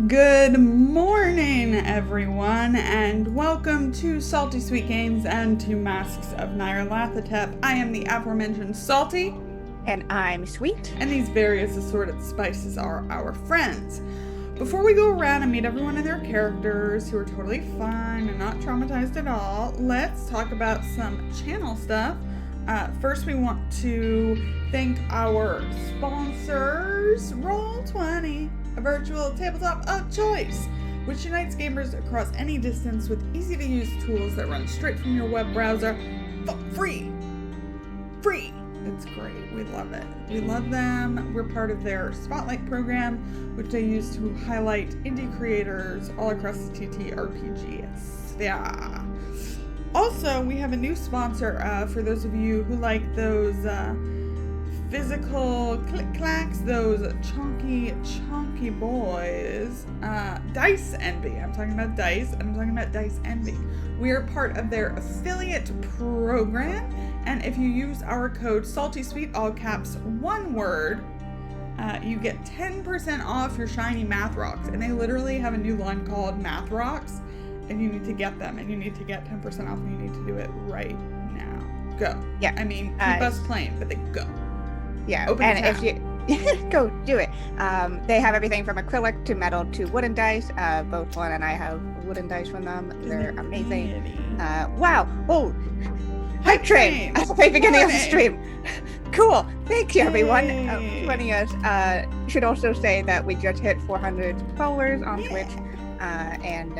Good morning, everyone, and welcome to Salty Sweet Games and to Masks of Nyarlathotep. I am the aforementioned Salty. And I'm Sweet. And these various assorted spices are our friends. Before we go around and meet everyone and their characters who are totally fun and not traumatized at all, let's talk about some channel stuff. First, we want to thank our sponsors, Roll20, a virtual tabletop of choice, which unites gamers across any distance with easy-to-use tools that run straight from your web browser for free. Free! It's great. We love it. We love them. We're part of their Spotlight program, which they use to highlight indie creators all across the TTRPG sphere. Also, we have a new sponsor for those of you who like those physical click-clacks, those chunky boys. Dice Envy. I'm talking about Dice, and I'm talking about Dice Envy. We are part of their affiliate program, and if you use our code SaltySweet, all caps, one word, you get 10% off your shiny math rocks. And they literally have a new line called Math Rocks, and you need to get them, and you need to get 10% off, and you need to do it right now. Go. Yeah. I mean, keep us playing, but they go. Yeah. Open and if you go do it. They have everything from acrylic to metal to wooden dice. Both Juan and I have wooden dice from them. They're amazing. Wow. Oh, hype train at the beginning of the stream. Cool. Thank you, everyone, for joining us. Should also say that we just hit 400 followers on Twitch, and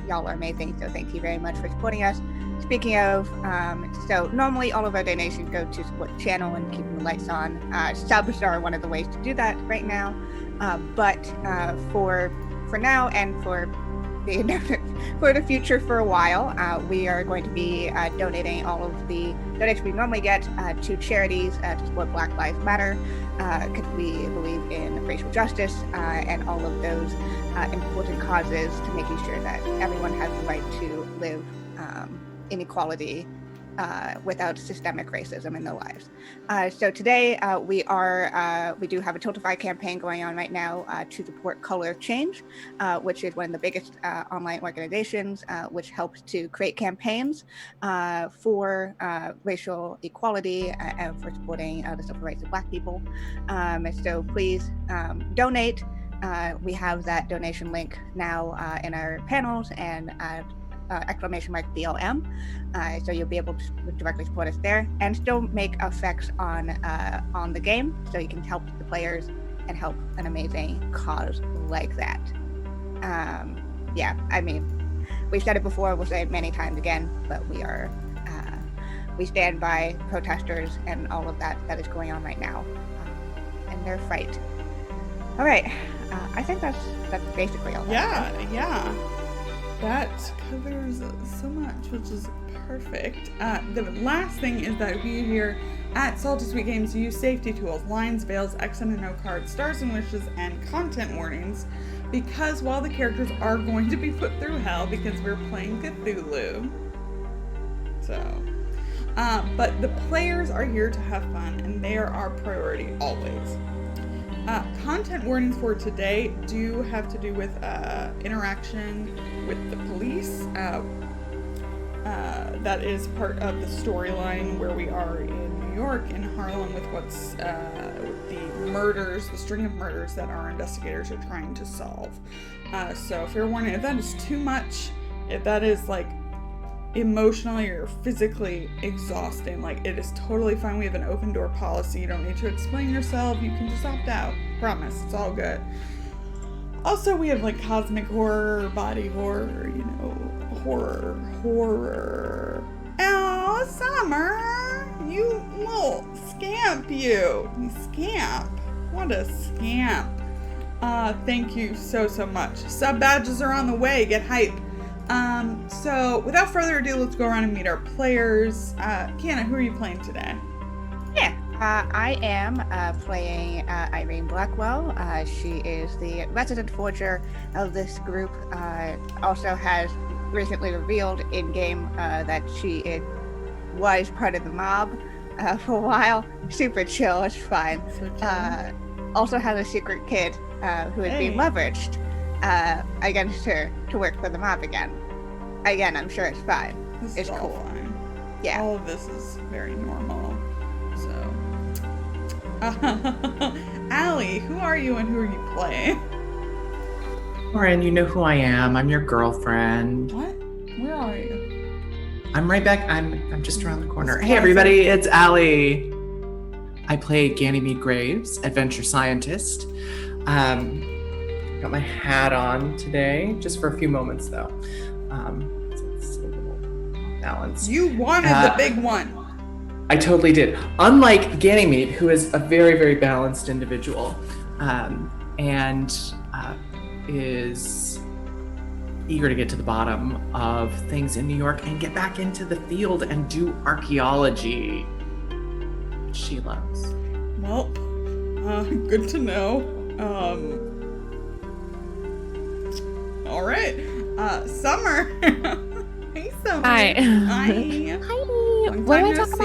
y'all are amazing. So thank you very much for supporting us. Speaking of, so normally all of our donations go to support the channel and keeping the lights on. Subs are one of the ways to do that right now. But for now and for the future for a while, we are going to be donating all of the donations we normally get to charities to support Black Lives Matter, because we believe in racial justice and all of those important causes to making sure that everyone has the right to live inequality without systemic racism in their lives. So today we do have a Tiltify campaign going on right now to support Color Change, which is one of the biggest online organizations which helps to create campaigns for racial equality and for supporting the civil rights of Black people. So please donate. We have that donation link now in our panels and !BLM, so you'll be able to directly support us there and still make effects on the game, so you can help the players and help an amazing cause like that. Yeah, I mean, we've said it before, we'll say it many times again, but we stand by protesters and all of that is going on right now, and their fight. All right, I think that's basically all. Yeah. That covers so much, which is perfect. The last thing is that we here at Salty Sweet Games use safety tools, lines, veils, X and a no cards, stars and wishes, and content warnings, because while the characters are going to be put through hell because we're playing Cthulhu, but the players are here to have fun, and they are our priority always. Content warnings for today do have to do with interaction with the police. That is part of the storyline where we are in New York, in Harlem, with what's with the string of murders that our investigators are trying to solve. So fair warning, if that is too much, if that is like emotionally or physically exhausting, like, it is totally fine. We have an open door policy. You don't need to explain yourself. You can just opt out. Promise, it's all good. Also, we have like cosmic horror, body horror, horror. Oh, Summer, you little scamp, you scamp. What a scamp. Thank you so much. Sub badges are on the way. Get hype. So without further ado, let's go around and meet our players. Kienna, who are you playing today? Yeah, I am playing Irene Blackwell. She is the resident forger of this group. Also has recently revealed in-game that she was part of the mob for a while. Super chill, it's fine. Also has a secret kid who is being leveraged again to work for the mob again. Again, I'm sure it's fine. This It's is all cool. fine. Yeah. All of this is very normal. So, Allie, who are you and who are you playing? Lauren, you know who I am. I'm your girlfriend. What? Where are you? I'm right back. I'm just around the corner. It's Hey, everybody, it's Allie. I play Ganymede Graves, adventure scientist. Got my hat on today, just for a few moments though. So it's a little balanced. You wanted the big one. I totally did. Unlike Ganymede, who is a very, very balanced individual, and is eager to get to the bottom of things in New York and get back into the field and do archaeology, which she loves. Well, good to know. All right. Summer. Hey, Summer. Hi. Hi. Long What time do I no talk see.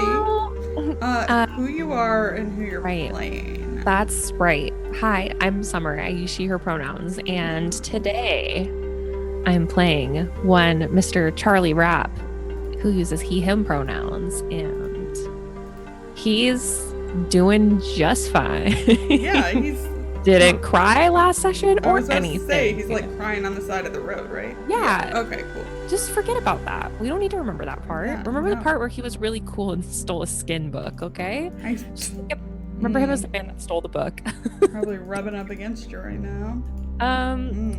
about? Who you are and who you're Right. playing. That's right. Hi, I'm Summer. I use she, her pronouns. And today I'm playing one Mr. Charlie Rapp, who uses he, him pronouns. And he's doing just fine. Yeah, he's. Didn't cry last session I or was about anything. to say he's like crying on the side of the road, right? Yeah. Okay, cool. Just forget about that. We don't need to remember that part. Yeah, Remember the no. part where he was really cool and stole a skin book, okay? Remember him as the man that stole the book. Probably rubbing up against you right now.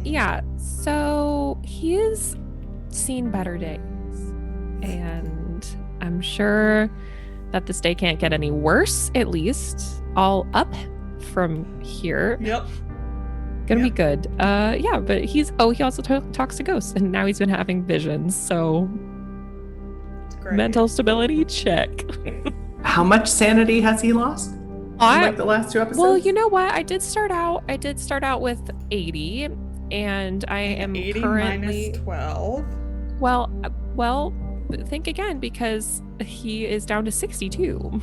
Yeah. So he's seen better days, and I'm sure that this day can't get any worse. At least all up from here. Yep. Gonna be good. Yeah. But he also talks to ghosts, and now he's been having visions. So It's great. mental stability check. How much sanity has he lost? In like the last 2 episodes? Well, you know what? I did start out with 80, and I am 80 currently minus 12. well, think again, because he is down to 62.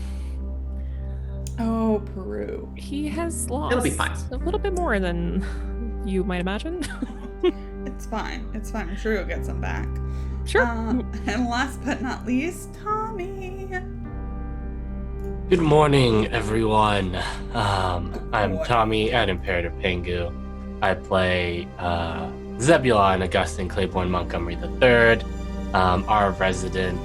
Oh, Peru. He has lost It'll be fine. a little bit more than you might imagine. It's fine. It's fine. I'm sure you'll get some back. Sure. And last but not least, Tommy. Good morning, everyone. I'm Tommy at Imperator Pengu. I play Zebulon Augustine Claiborne Montgomery III, our resident,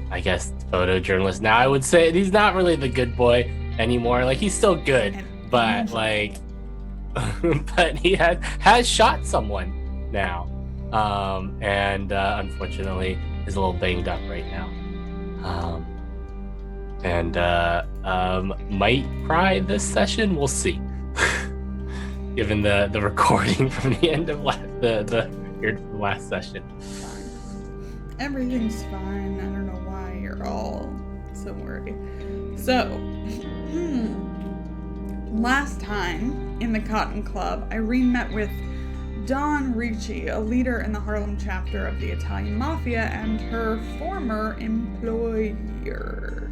I guess, photojournalist. Now, I would say he's not really the good boy anymore. Like, he's still good, but like, but he has shot someone now, and unfortunately is a little banged up right now. And might cry this session. We'll see. Given the recording from the end of the last session. Fine. Everything's fine. I don't know why you're all so worried. So, last time in the Cotton Club, Irene met with Don Ricci, a leader in the Harlem chapter of the Italian Mafia, and her former employer.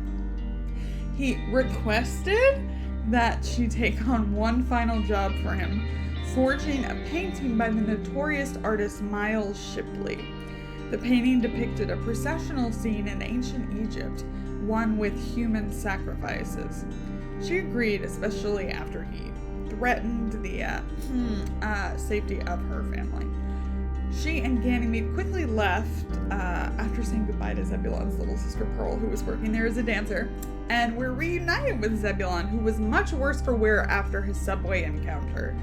He requested that she take on one final job for him, forging a painting by the notorious artist Miles Shipley. The painting depicted a processional scene in ancient Egypt, one with human sacrifices. She agreed, especially after he threatened the safety of her family. She and Ganymede quickly left after saying goodbye to Zebulon's little sister Pearl, who was working there as a dancer, and were reunited with Zebulon, who was much worse for wear after his subway encounter.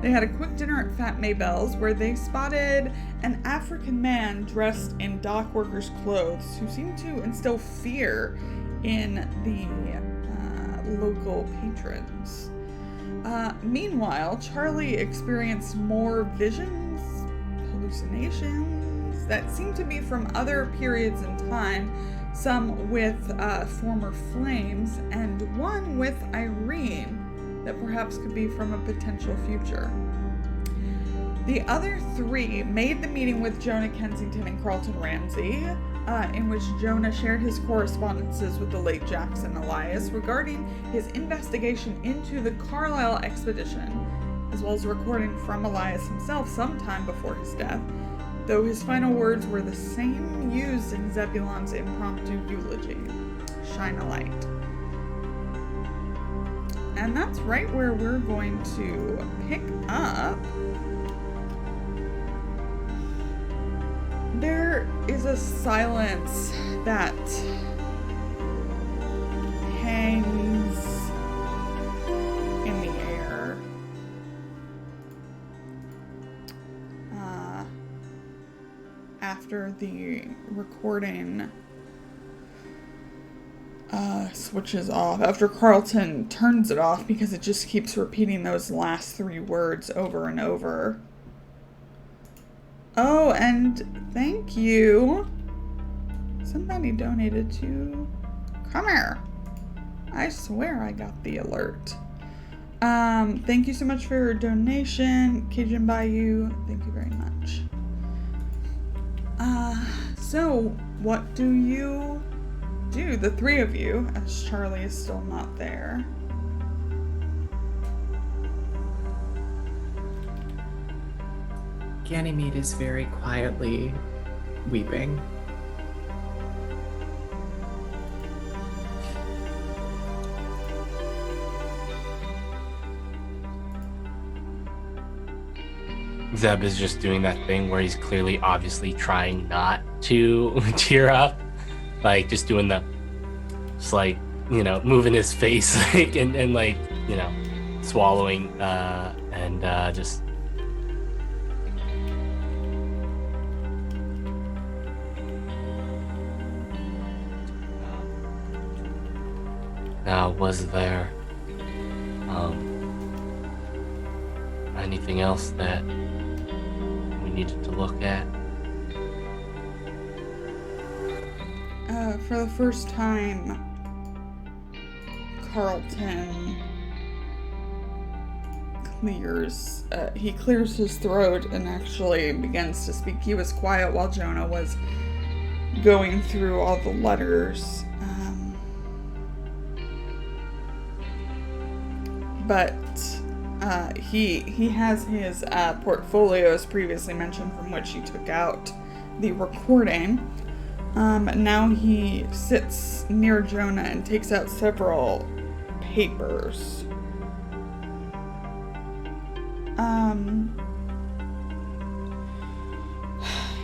They had a quick dinner at Fat Maybelle's, where they spotted an African man dressed in dock workers' clothes who seemed to instill fear in the local patrons. Meanwhile, Charlie experienced more visions, hallucinations that seemed to be from other periods in time, some with former flames, and one with Irene that perhaps could be from a potential future. The other three made the meeting with Jonah Kensington and Carlton Ramsey, in which Jonah shared his correspondences with the late Jackson Elias regarding his investigation into the Carlisle expedition, as well as a recording from Elias himself sometime before his death, though his final words were the same used in Zebulon's impromptu eulogy, "Shine a light." And that's right where we're going to pick up. There is a silence that hangs in the air. After the recording switches off, after Carlton turns it off because it just keeps repeating those last 3 words over and over. Oh, and thank you. Somebody donated to... Come here. I swear I got the alert. Thank you so much for your donation, Cajun Bayou. Thank you very much. So what do you do, the 3 of you, as Charlie is still not there? Ganymede is very quietly weeping. Zeb is just doing that thing where he's clearly, obviously trying not to tear up, like just doing the, just like, you know, moving his face, like, and like, you know, swallowing, and just. Now, was there anything else that we needed to look at? For the first time, Carlton clears his throat and actually begins to speak. He was quiet while Jonah was going through all the letters. But he has his portfolio, as previously mentioned, from which he took out the recording. Now he sits near Jonah and takes out several papers.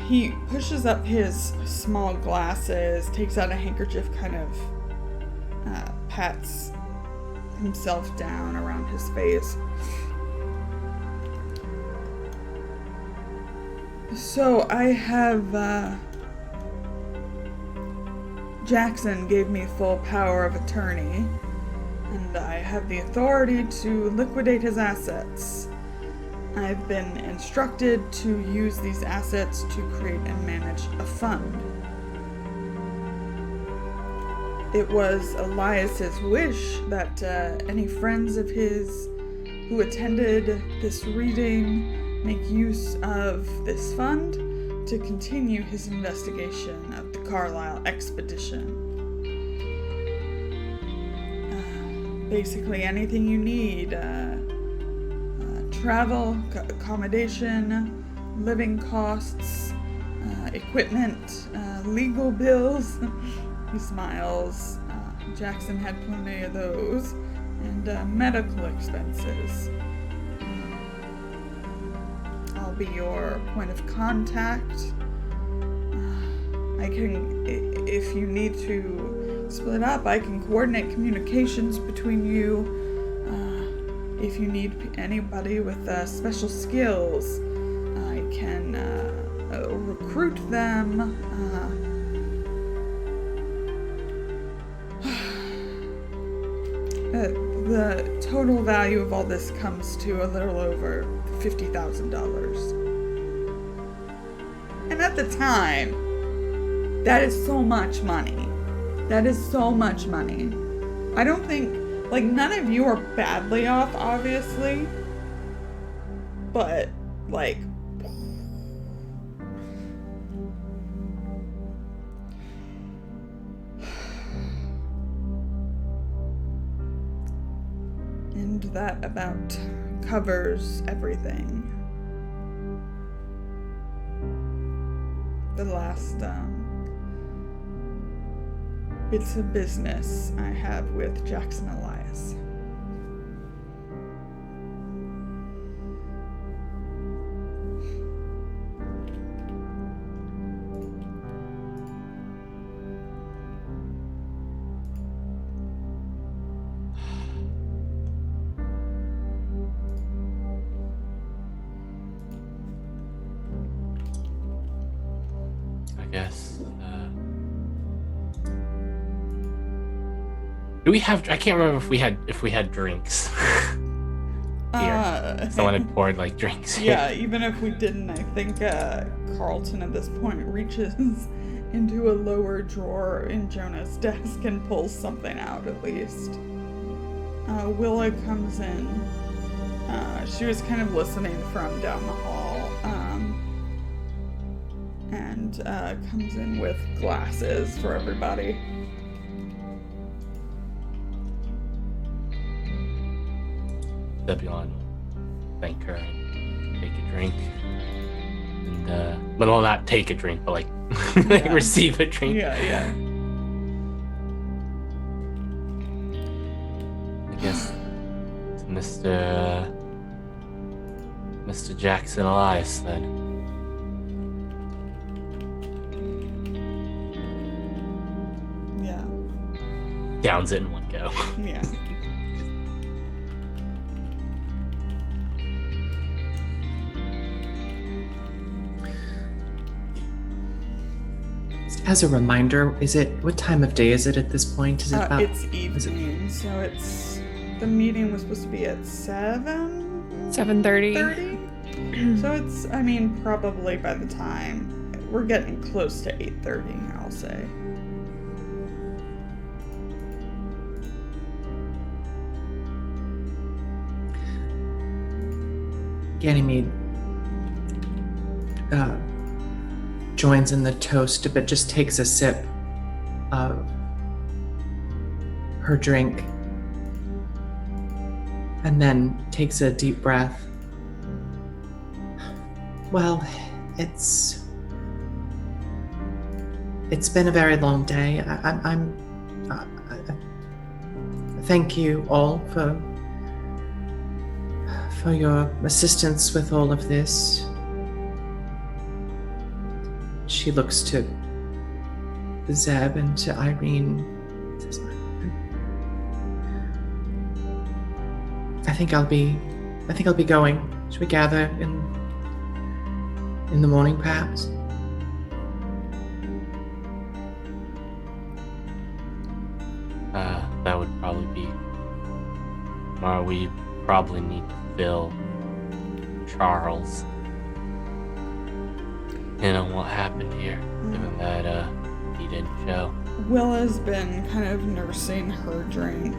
He pushes up his small glasses, takes out a handkerchief, kind of pats himself down around his face. So I have, Jackson gave me full power of attorney, and I have the authority to liquidate his assets. I've been instructed to use these assets to create and manage a fund. It was Elias's wish that any friends of his who attended this reading make use of this fund to continue his investigation of the Carlisle expedition. Basically anything you need, travel, accommodation, living costs, equipment, legal bills. He smiles. Jackson had plenty of those. And medical expenses. I'll be your point of contact. I can, if you need to split up, I can coordinate communications between you. If you need anybody with special skills, I can recruit them. The total value of all this comes to a little over $50,000. And at the time, that is so much money. That is so much money. I don't think, like, none of you are badly off, obviously. But, like, and that about covers everything. The last bits of business I have with Jackson Elias. Guess. Do we have? I can't remember if we had drinks. Here. Someone had poured like drinks. Yeah, even if we didn't, I think Carlton at this point reaches into a lower drawer in Jonah's desk and pulls something out at least. Willa comes in. She was kind of listening from down the hall. And comes in with glasses for everybody. Zebulon will thank her and take a drink. And, well, not take a drink, but like, like receive a drink. Yeah. I guess it's Mr. Jackson Elias then. Downs it in one go. Yeah. As a reminder, what time of day is it at this point? Is it about? It's evening, so it's the meeting was supposed to be at 7:30. So it's, I mean, probably by the time we're getting close to 8:30, I'll say. Ganymede joins in the toast, but just takes a sip of her drink and then takes a deep breath. Well, it's been a very long day. Thank you all for your assistance with all of this. She looks to Zeb and to Irene. I think I'll be going. Should we gather in the morning, perhaps? That would probably be. Or we probably need to fill Charles in on what happened here, given that he didn't show. Willa's been kind of nursing her drink.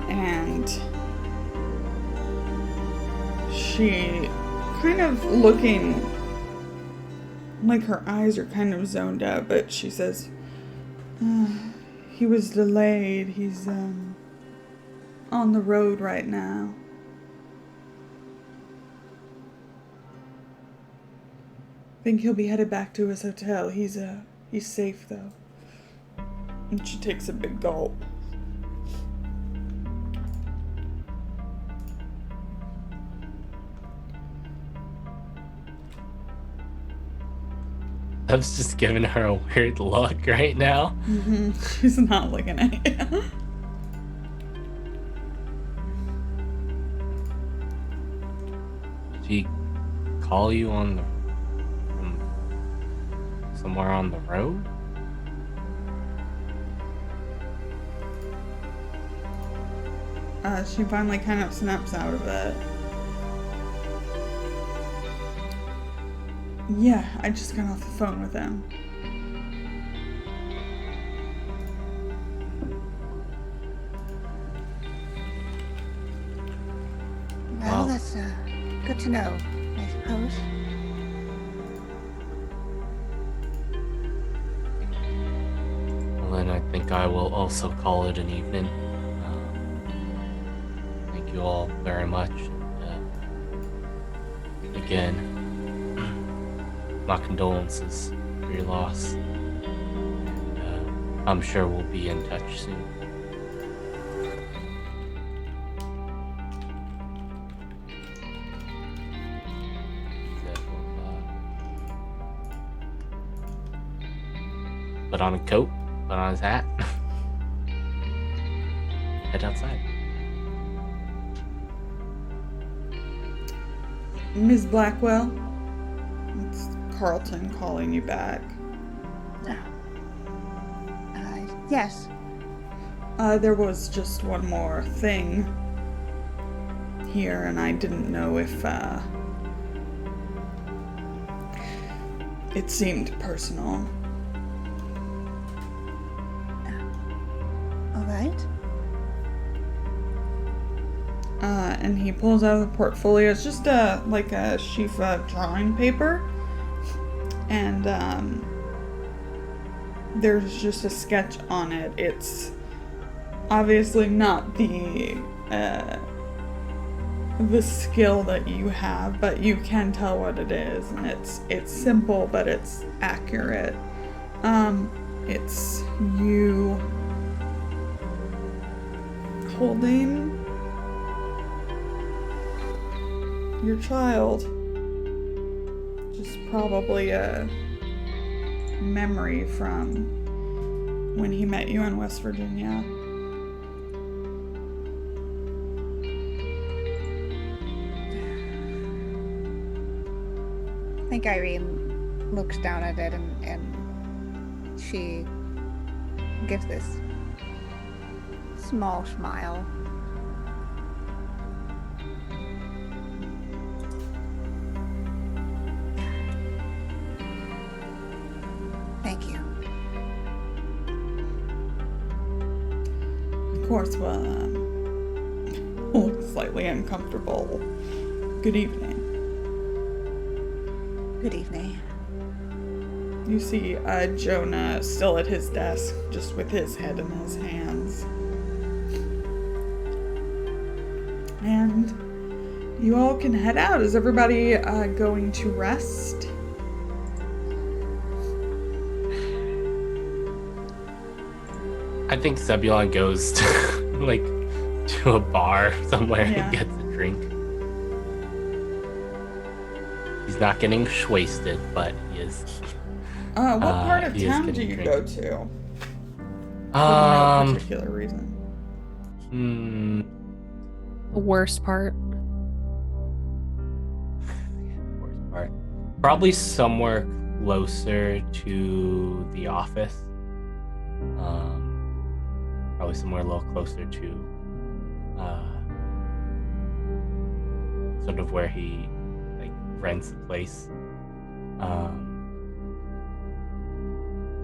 And she kind of looking like her eyes are kind of zoned out, but she says, he was delayed. He's on the road right now. I think he'll be headed back to his hotel. He's safe though. And she takes a big gulp. I was just giving her a weird look right now. Mm-hmm. She's not looking at you. Did she call you from somewhere on the road? She finally kind of snaps out of it. Yeah, I just got off the phone with him. Well, that's good to know, I suppose. Well, then I think I will also call it an evening. Thank you all very much. Again, my condolences for your loss. I'm sure we'll be in touch soon. Put on a coat, put on his hat, head outside. Ms. Blackwell, it's Carlton calling you back. Yes. There was just one more thing here, and I didn't know if, it seemed personal. All right. And he pulls out of the portfolio. It's just like a sheaf of drawing paper, and there's just a sketch on it. It's obviously not the skill that you have, but you can tell what it is, and it's simple, but it's accurate. It's you holding your child. Just probably a memory from when he met you in West Virginia. I think Irene looks down at it and she gives this small smile. Thank you. Of course, well, looks slightly uncomfortable. Good evening. Good evening. You see Jonah still at his desk, just with his head in his hands. And you all can head out. Is everybody going to rest? I think Zebulon goes to, to a bar somewhere and gets a drink. He's not getting wasted, but he is. What part of town do you go to? For no particular reason. The worst part. Worst part. Probably somewhere closer to the office. Probably somewhere a little closer to sort of where he rents the place.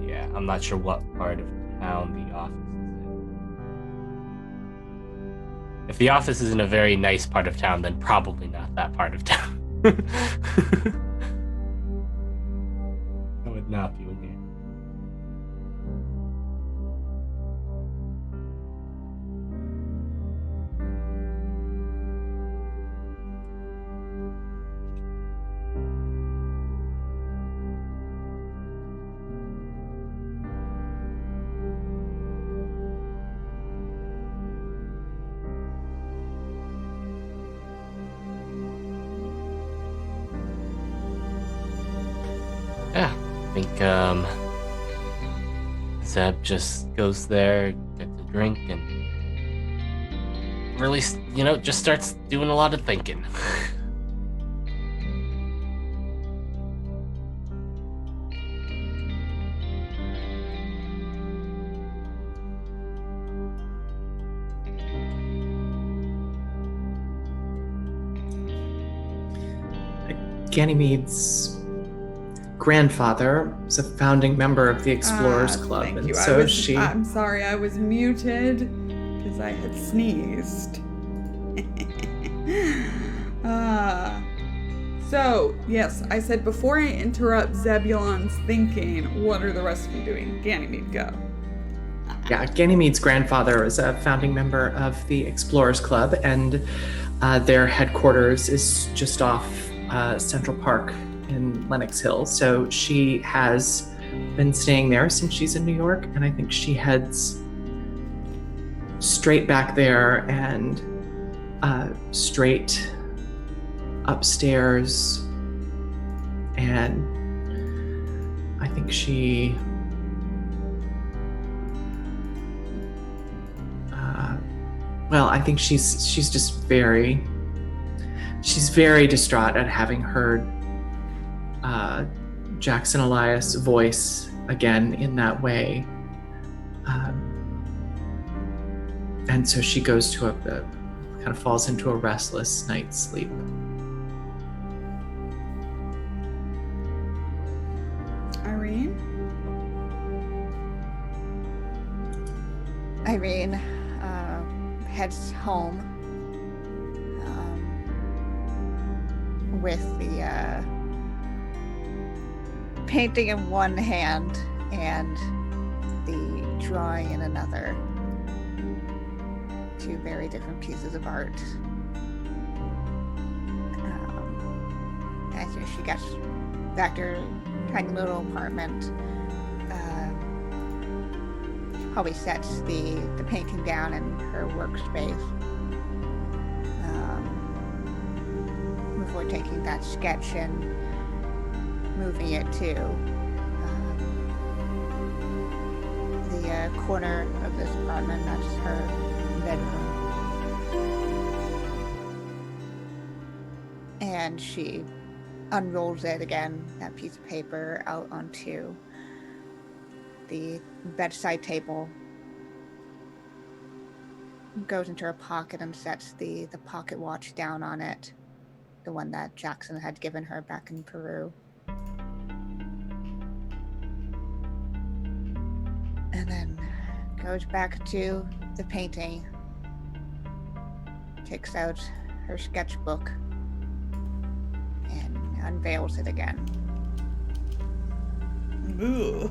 Yeah, I'm not sure what part of town the office is in. If the office is in a very nice part of town, then probably not that part of town. I would not be with you. Yeah, I think Zeb just goes there, gets a drink, and really, just starts doing a lot of thinking. Ganymede's grandfather was a founding member of the Explorers Club, thank and you. so I'm sorry, I was muted because I had sneezed. So, yes, I said before I interrupt Zebulon's thinking, what are the rest of you doing? Ganymede, go. Ganymede's grandfather was a founding member of the Explorers Club, and their headquarters is just off Central Park in Lenox Hill. So she has been staying there since she's in New York, and I think she heads straight back there and straight upstairs, and I think she I think she's just very distraught at having heard Jackson Elias' voice again in that way, and so she goes to kind of falls into a restless night's sleep. Irene heads home with the painting in one hand and the drawing in another. Two very different pieces of art. After she gets back to her tiny little apartment, probably sets the painting down in her workspace before taking that sketch and moving it to the corner of this apartment. That's her bedroom. And she unrolls it again, that piece of paper, out onto the bedside table, goes into her pocket and sets the pocket watch down on it, the one that Jackson had given her back in Peru. And then goes back to the painting, takes out her sketchbook and unveils it again. Ooh.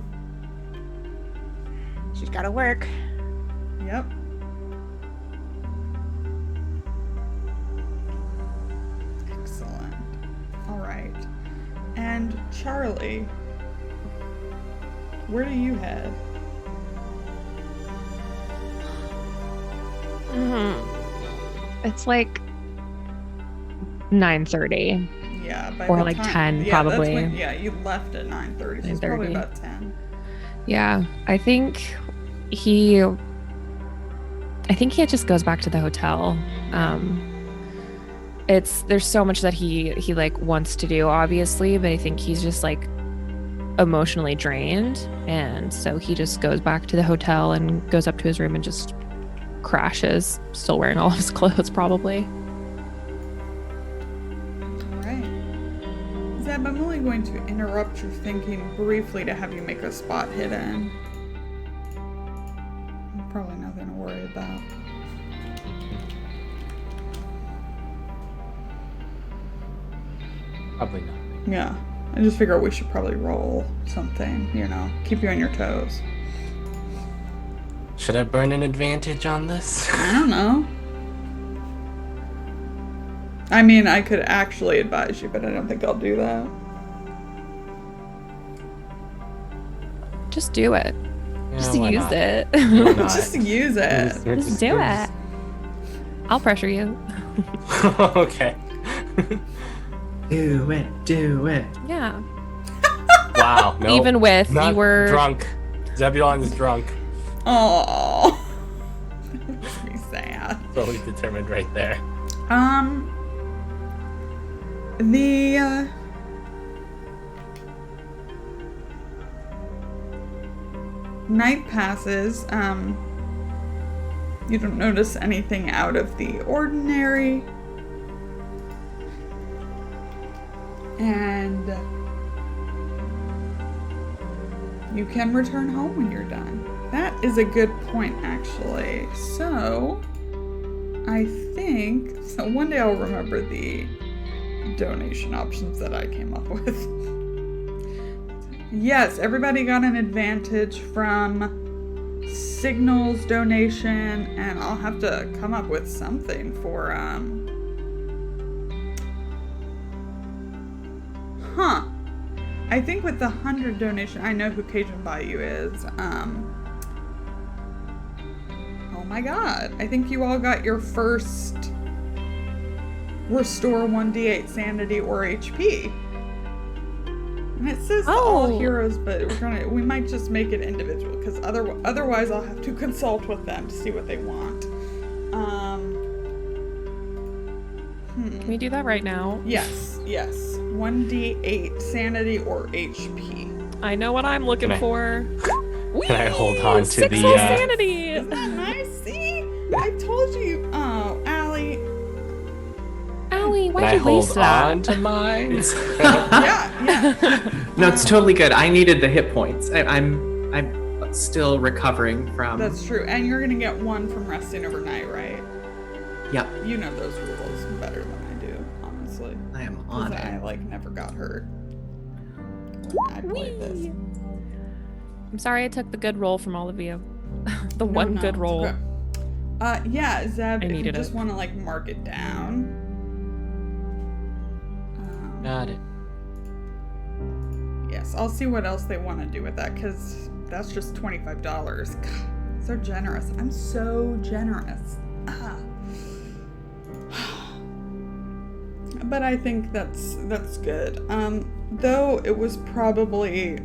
She's got to work. Yep. Excellent. All right. And Charlie, where do you head? It's like 9:30. Yeah, by or the like time, 10 probably. You left at 9:30, so it's probably about 10. Yeah, I think he just goes back to the hotel. There's so much that he like wants to do, obviously, but I think he's just like emotionally drained, and so he just goes back to the hotel and goes up to his room and just crashes, still wearing all of his clothes probably. Zeb, I'm only going to interrupt your thinking briefly to have you make a spot hidden. Probably nothing to worry about. Probably not. Yeah, I just figure we should probably roll something, keep you on your toes. Should I burn an advantage on this? I don't know. I mean, I could actually advise you, but I don't think I'll do that. Just do it. Yeah, Just why use not? it. Why not? Just use it. Just do it. I'll pressure you. Okay. Do it. Yeah. Wow. No. Even with Not you were drunk. Zebulon's drunk. Oh, that makes me sad. Totally determined right there. The night passes. You don't notice anything out of the ordinary. And you can return home when you're done. That is a good point, actually. So, I think... So one day I'll remember the donation options that I came up with. Yes, everybody got an advantage from 6 signals donation, and I'll have to come up with something for I think with the 100 donation, I know who Cajun Bayou is. Oh my god. I think you all got your first restore 1d8 sanity or HP. And it says all heroes, but we might just make it individual, because otherwise I'll have to consult with them to see what they want. Can we do that right now? Yes. 1d8 sanity or HP. I know what I'm looking for. Can I hold on to 6 the full sanity? Isn't that nice? See? I told you. Oh, Allie, why'd Can I you hold waste that? on to mine? Yeah. No, it's totally good. I needed the hit points. I'm still recovering from. That's true. And you're gonna get 1 from resting overnight, right? Yep. You know those rules better than I do, honestly. I am on Because it. I never got hurt when I played this. I'm sorry I took the good roll from all of you. The No, one good it's roll. okay. Yeah, Zeb, if you needed just it. want to mark it down. Got it. Yes, I'll see what else they want to do with that, because that's just $25. God, so generous. I'm so generous. But I think that's good. Though it was probably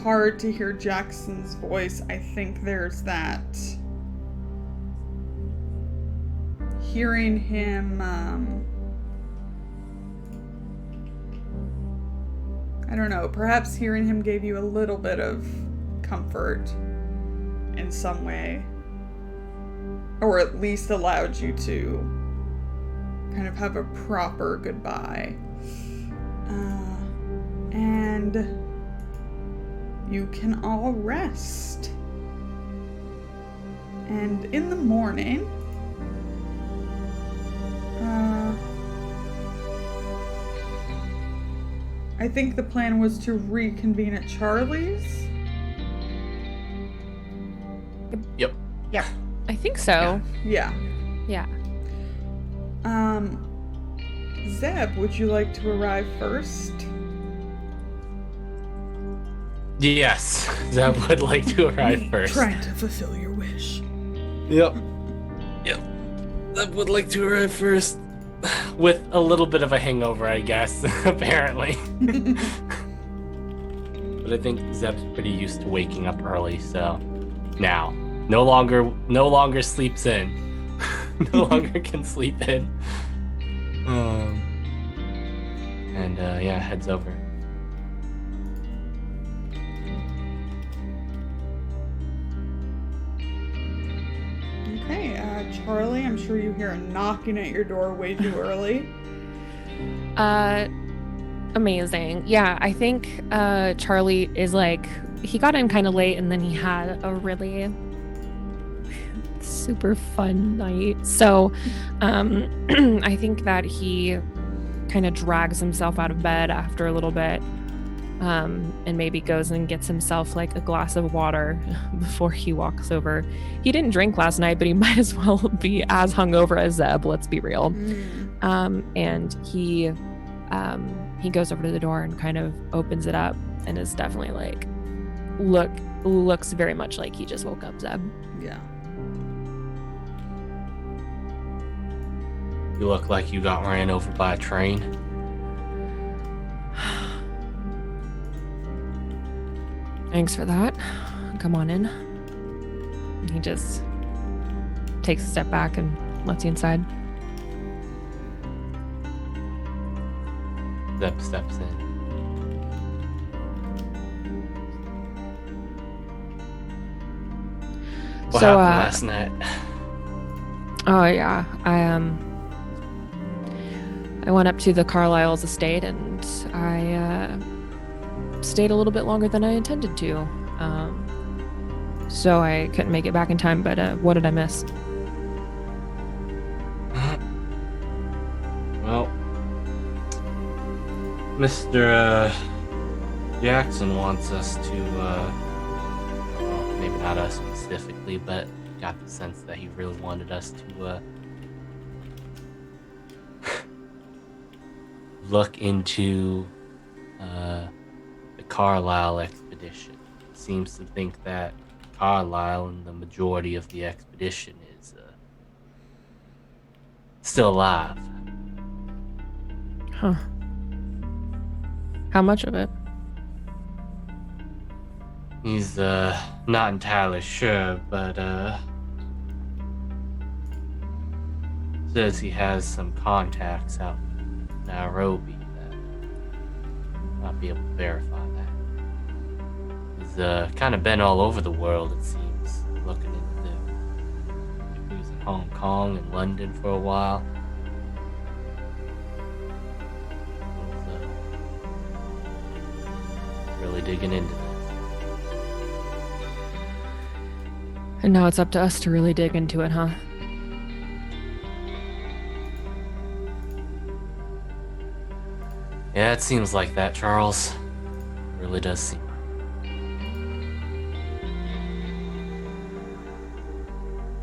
hard to hear Jackson's voice, I think there's that hearing him, I don't know, perhaps hearing him gave you a little bit of comfort in some way, or at least allowed you to kind of have a proper goodbye. And you can all rest. And in the morning, I think the plan was to reconvene at Charlie's. Yep. I think so. Yeah. Zeb, would you like to arrive first? Yes, Zeb would like to arrive first. Trying to fulfill your wish. Yep. Zeb would like to arrive first. With a little bit of a hangover, I guess, apparently. But I think Zeb's pretty used to waking up early, so now no longer sleeps in. No longer can sleep in. And heads over. Okay, Charlie, I'm sure you hear a knocking at your door way too early. Amazing. Yeah, I think Charlie is he got in kind of late, and then he had a really super fun night. So I think that he kind of drags himself out of bed after a little bit, and maybe goes and gets himself a glass of water before he walks over. He didn't drink last night, but he might as well be as hungover as Zeb, let's be real. And he goes over to the door and kind of opens it up, and is definitely looks very much like he just woke up, Zeb. Yeah. You look like you got ran over by a train. Thanks for that. Come on in. He just takes a step back and lets you inside. Zeb steps in. What happened last night? Oh yeah, I went up to the Carlisle's estate, and I stayed a little bit longer than I intended to. So I couldn't make it back in time, but what did I miss? Well, Mr. Jackson wants us to maybe not us specifically, but got the sense that he really wanted us to look into the Carlisle expedition. Seems to think that Carlisle and the majority of the expedition is still alive. Huh. How much of it? He's not entirely sure, but says he has some contacts out in Nairobi that might be able to verify that. He's kind of been all over the world, it seems, looking into. He was in Hong Kong and London for a while. He's really digging into this. And now it's up to us to really dig into it, huh? Yeah, it seems like that, Charles. It really does seem.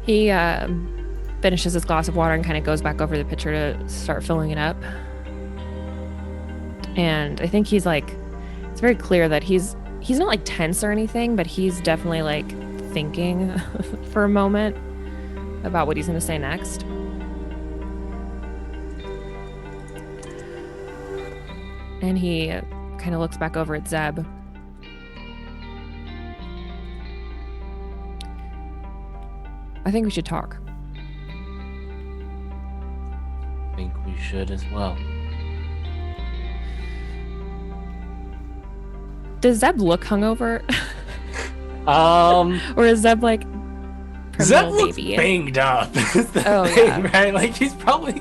He finishes his glass of water and kind of goes back over the pitcher to start filling it up. And I think he's like, it's very clear that he's not like tense or anything, but he's definitely like thinking for a moment about what he's going to say next. And he kind of looks back over at Zeb. I think we should talk. I think we should as well. Does Zeb look hungover? Um, Or is Zeb like Zeb looks baby? banged up. Is the Oh, thing, yeah. right? Like he's probably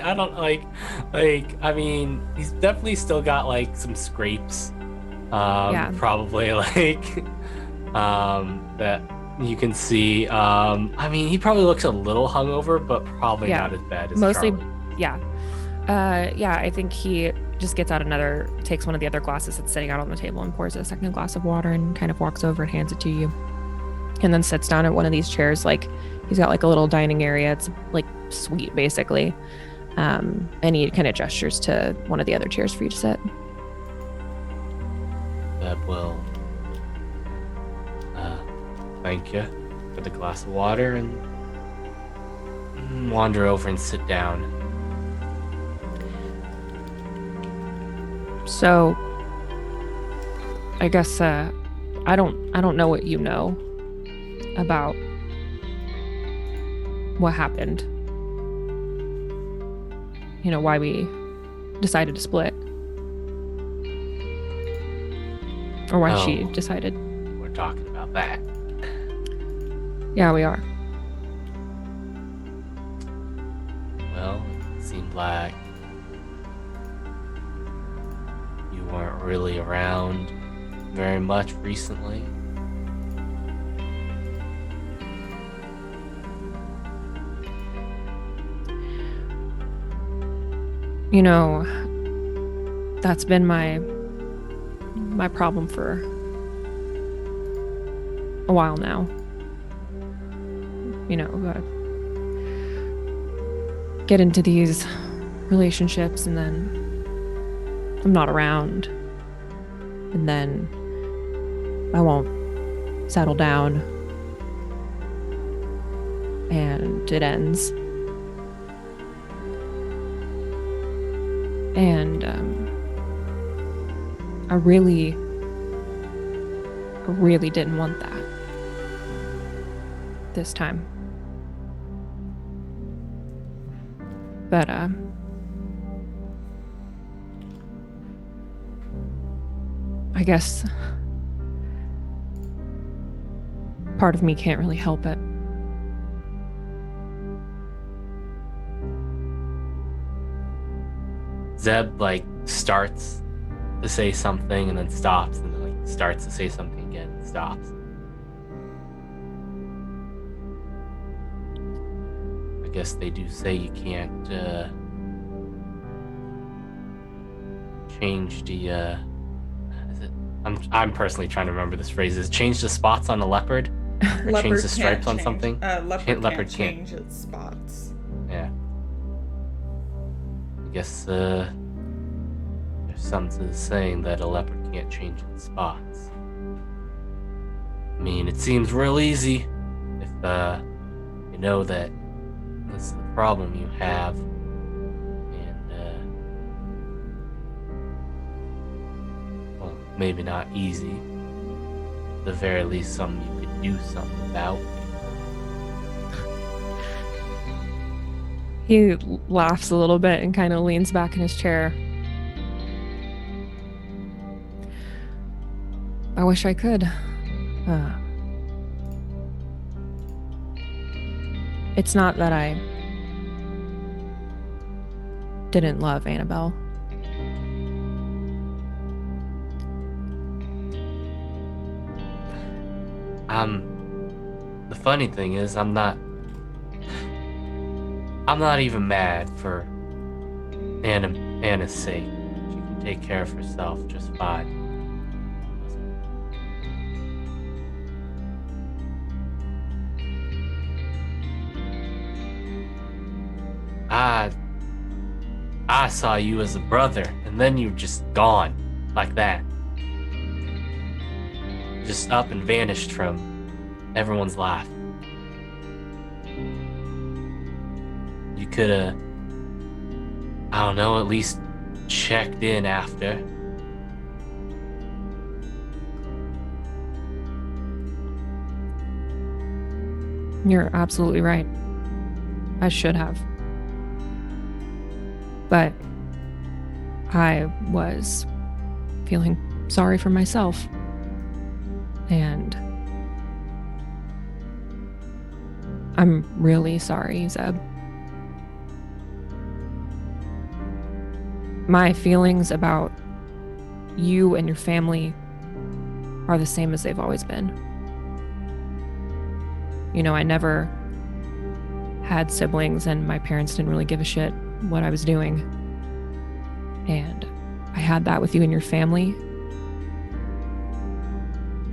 I don't like I mean he's definitely still got like some scrapes. Yeah. Probably like that you can see. I mean he probably looks a little hungover, but probably Yeah. not as bad as Mostly, Charlie. yeah. Yeah, I think he just gets out takes one of the other glasses that's sitting out on the table and pours a second glass of water and kind of walks over and hands it to you. And then sits down at one of these chairs. Like he's got like a little dining area. It's like suite basically. And he kind of gestures to one of the other chairs for you to sit. That will thank you for the glass of water and wander over and sit down. So I guess I don't know what you know about what happened. You know, why we decided to split. Or why she decided. We're talking about that. Yeah, we are. Well, it seemed like you weren't really around very much recently. You know, that's been my problem for a while now. You know, get into these relationships and then I'm not around. And then I won't settle down. And it ends. And I really didn't want that this time. But I guess part of me can't really help it. Zeb like starts to say something and then stops and then like starts to say something again and stops. I guess they do say you can't change the I'm personally trying to remember this phrase. Is change the spots on a leopard? Or change the stripes on something? Leopard can't change its spots. Yeah. I guess there's something to the saying that a leopard can't change its spots. I mean, it seems real easy if you know that this is the problem you have, and well, maybe not easy. At the very least, something you could do something about. He laughs a little bit and kind of leans back in his chair. I wish I could. It's not that I didn't love Annabelle. The funny thing is, I'm not even mad for Anna's sake. She can take care of herself just fine. I saw you as a brother, and then you just gone, like that. Just up and vanished from everyone's life. You could've, I don't know, at least checked in after. You're absolutely right. I should have. But I was feeling sorry for myself. And I'm really sorry, Zeb. My feelings about you and your family are the same as they've always been. You know, I never had siblings, and my parents didn't really give a shit what I was doing. And I had that with you and your family.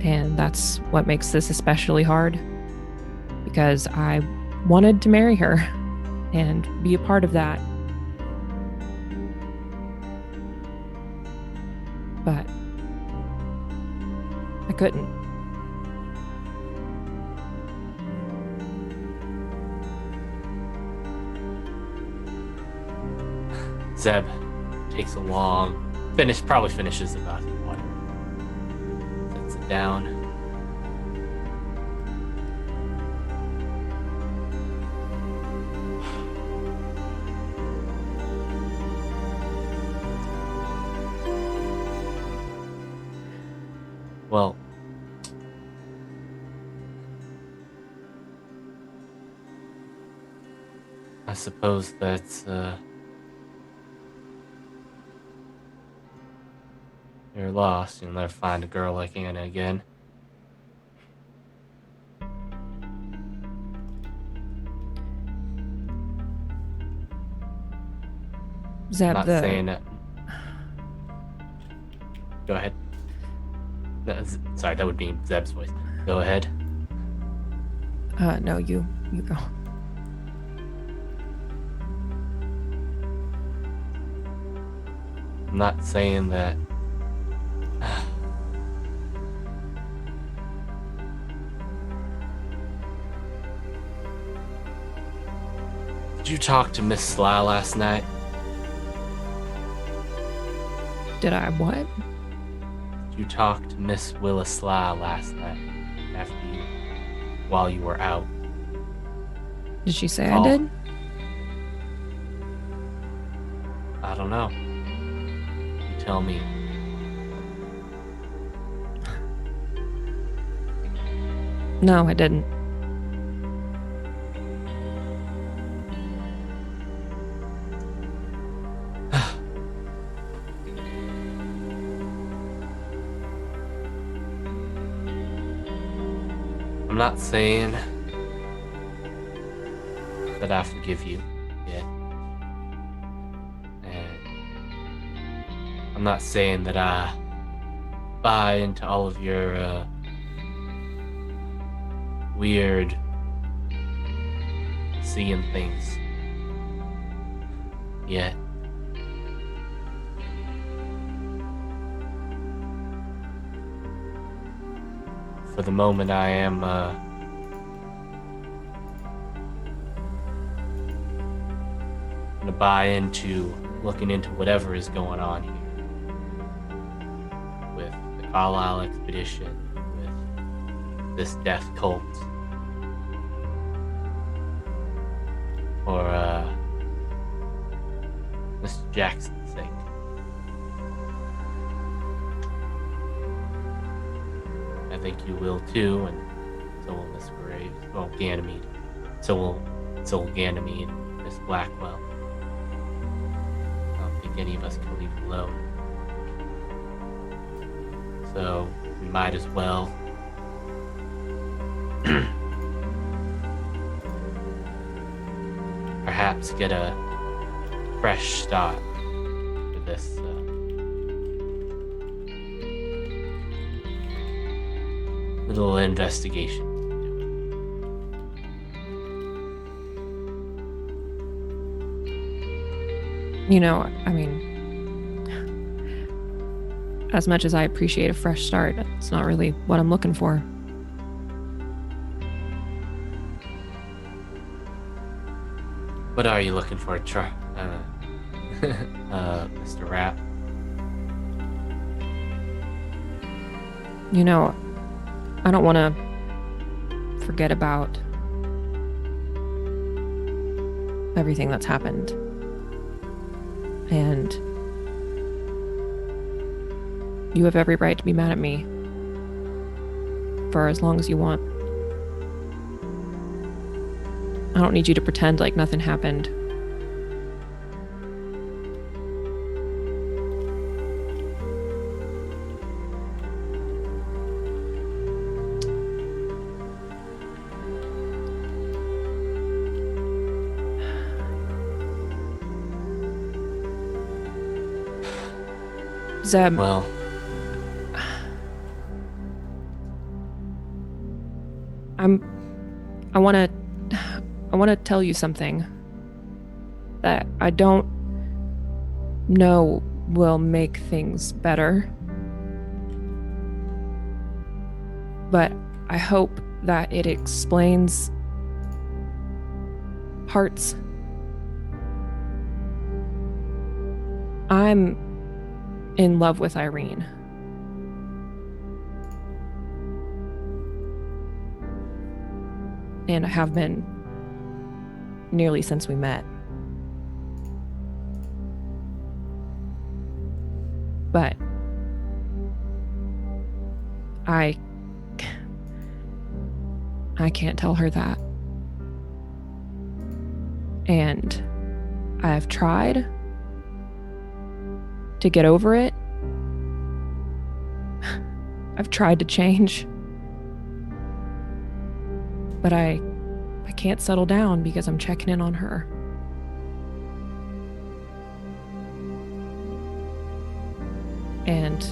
And that's what makes this especially hard, because I wanted to marry her and be a part of that. But I couldn't. Zeb takes a long probably finishes the glass of water. Sets it down. Well, I suppose that's you're lost. You'll never find a girl like Anna again. Zeb, I'm not saying that. Go ahead. Sorry, that would be Zeb's voice. Go ahead. No, you go. I'm not saying that. Did you talk to Miss Sly last night? Did I what? Did you talk to Miss Willa Sly last night while you were out? Did she say I did? I don't know. You tell me. No, I didn't. I'm not saying that I forgive you yet. And I'm not saying that I buy into all of your weird seeing things yet. For the moment, I am gonna buy into looking into whatever is going on here with the Carlisle expedition, with this death cult, or Mr. Jackson's sake. I think you will too, and so will Miss Graves. Well, Ganymede. So will Ganymede and Miss Blackwell. I don't think any of us can leave it alone. So we might as well perhaps get a fresh start with this little investigation. You know, I mean, as much as I appreciate a fresh start, it's not really what I'm looking for. What are you looking for, Mr. Rapp? You know, I don't want to forget about everything that's happened. And you have every right to be mad at me for as long as you want. I don't need you to pretend like nothing happened. Zeb. Well, I want to tell you something that I don't know will make things better. But I hope that it explains parts. I'm in love with Irene. And I have been nearly since we met. But I can't tell her that. And I've tried to get over it. I've tried to change. But I can't settle down because I'm checking in on her. And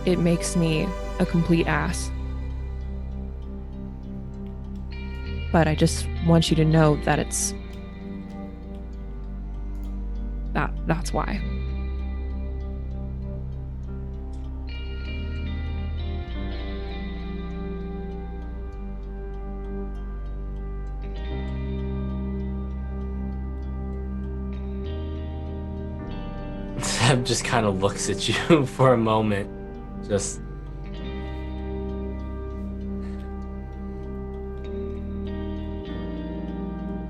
it makes me a complete ass. But I just want you to know that that's why. Seb just kind of looks at you for a moment. Just...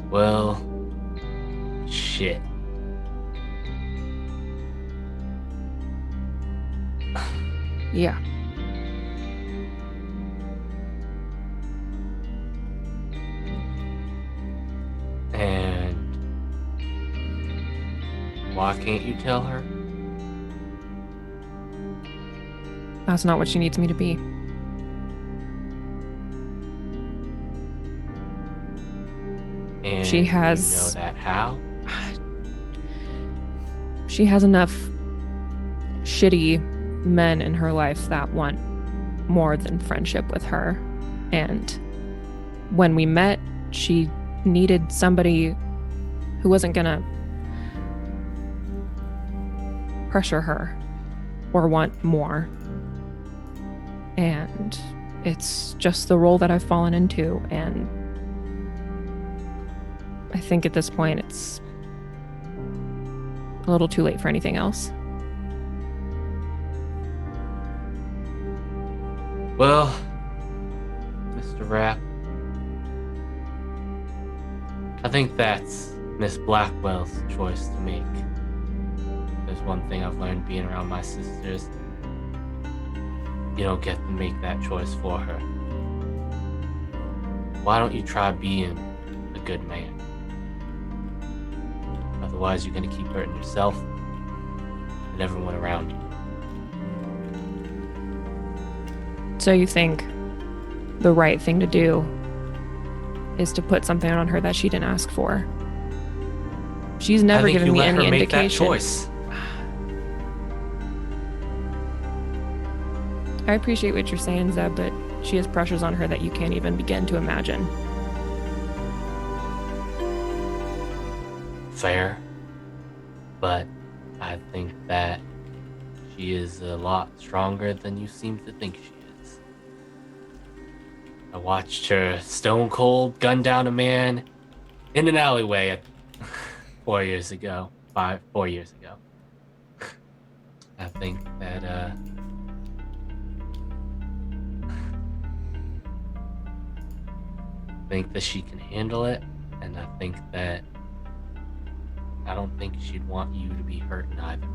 Well... Shit. Yeah. And... Why can't you tell her? That's not what she needs me to be. And She has... You know that how? She has enough shitty men in her life that want more than friendship with her. And when we met, she needed somebody who wasn't gonna pressure her or want more. And it's just the role that I've fallen into, and I think at this point it's a little too late for anything else. Well, Mr. Rapp, I think that's Miss Blackwell's choice to make. There's one thing I've learned being around my sisters. You don't get to make that choice for her. Why don't you try being a good man? Otherwise, you're gonna keep hurting yourself and everyone around you. So you think the right thing to do is to put something on her that she didn't ask for? She's never given me any indication. That choice. I appreciate what you're saying, Zeb, but she has pressures on her that you can't even begin to imagine. Fair. But I think that she is a lot stronger than you seem to think she is. I watched her stone cold gun down a man in an alleyway 4 years ago. 4 years ago. I think that she can handle it, and I think that I don't think she'd want you to be hurting either.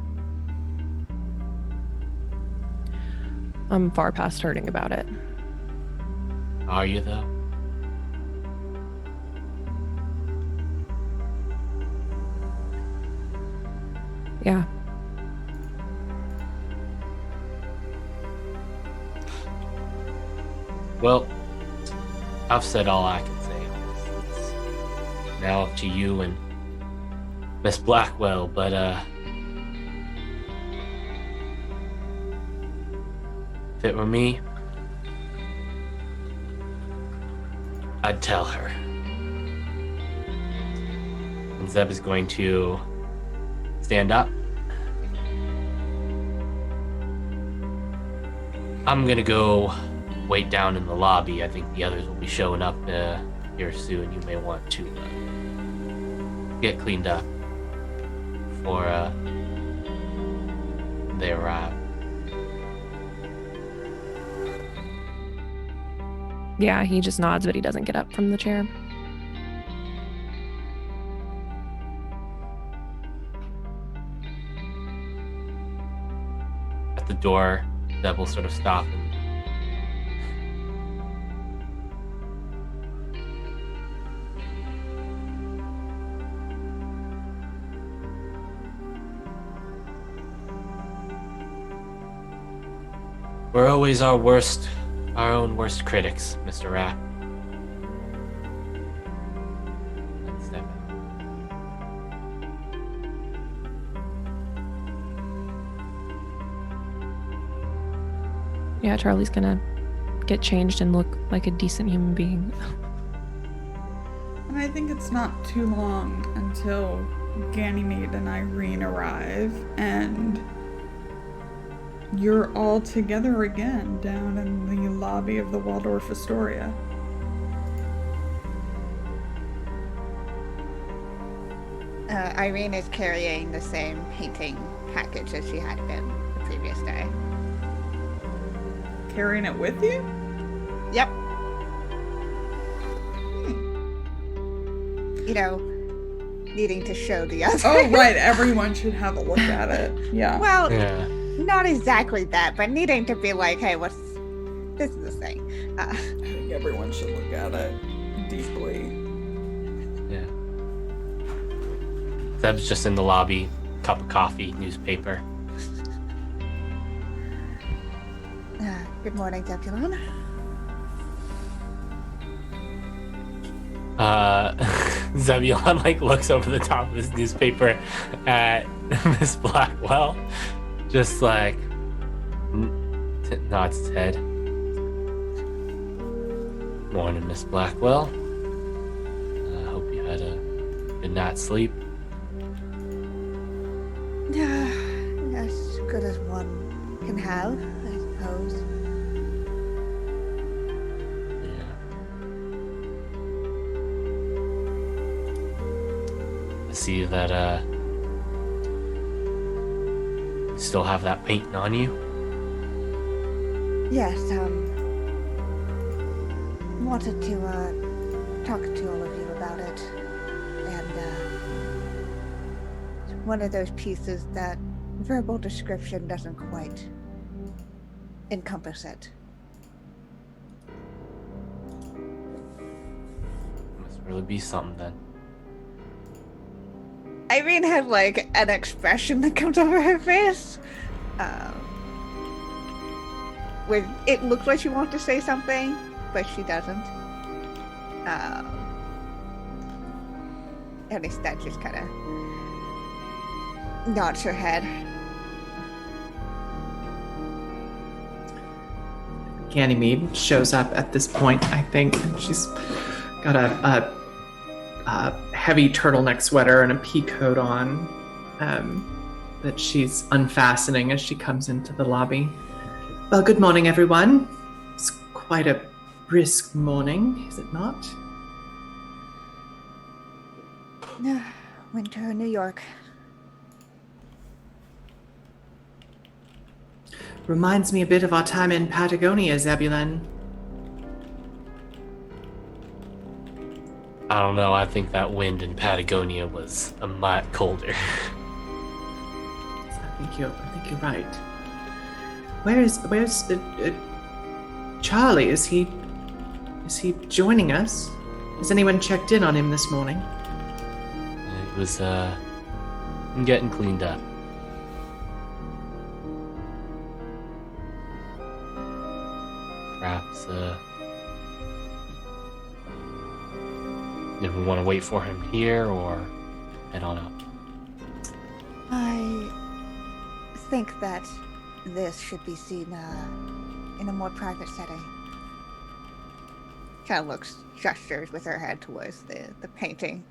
I'm far past hurting about it. Are you though? Yeah. Well, I've said all I can say on this. It's now up to you and Miss Blackwell, but if it were me, I'd tell her. And Zeb is going to stand up. I'm gonna go wait down in the lobby. I think the others will be showing up here soon. You may want to get cleaned up before they arrive. Yeah, he just nods, but he doesn't get up from the chair. At the door, Zeb will sort of stop and we're always our own worst critics, Mr. Rapp. Let's step out. Yeah, Charlie's gonna get changed and look like a decent human being. And I think it's not too long until Ganymede and Irene arrive, and you're all together again down in the lobby of the Waldorf Astoria. Irene is carrying the same painting package as she had been the previous day. Carrying it with you? Yep. You know, needing to show the other. Oh, right. Everyone should have a look at it. Yeah. Well, Yeah. not exactly that, but needing to be like, hey, this is the thing. I think everyone should look at it deeply. Yeah. Zeb's just in the lobby, cup of coffee, newspaper. Good morning, Zebulon. Zebulon looks over the top of his newspaper at Miss Blackwell, just like, Nods his head. Morning, Miss Blackwell. I hope you had a good night's sleep. As good as one can have, I suppose. Yeah. I see that, you still have that painting on you? Yes, wanted to, talk to all of you about it. And, it's one of those pieces that verbal description doesn't quite encompass it. Must really be something then. Irene had like an expression that comes over her face. With it looks like she wants to say something, but she doesn't. And instead just kind of nods her head. Ganymede shows up at this point, I think. She's got a heavy turtleneck sweater and a pea coat on that she's unfastening as she comes into the lobby. Well, good morning, everyone. It's quite a brisk morning, is it not? Winter in New York. Reminds me a bit of our time in Patagonia, Zebulon. I don't know, I think that wind in Patagonia was a mite colder. I think you're right. Where's Charlie? Is he joining us? Has anyone checked in on him this morning? It was getting cleaned up. Perhaps if we want to wait for him here or head on up. I think that this should be seen in a more private setting. Kind of gestures with her head towards the painting.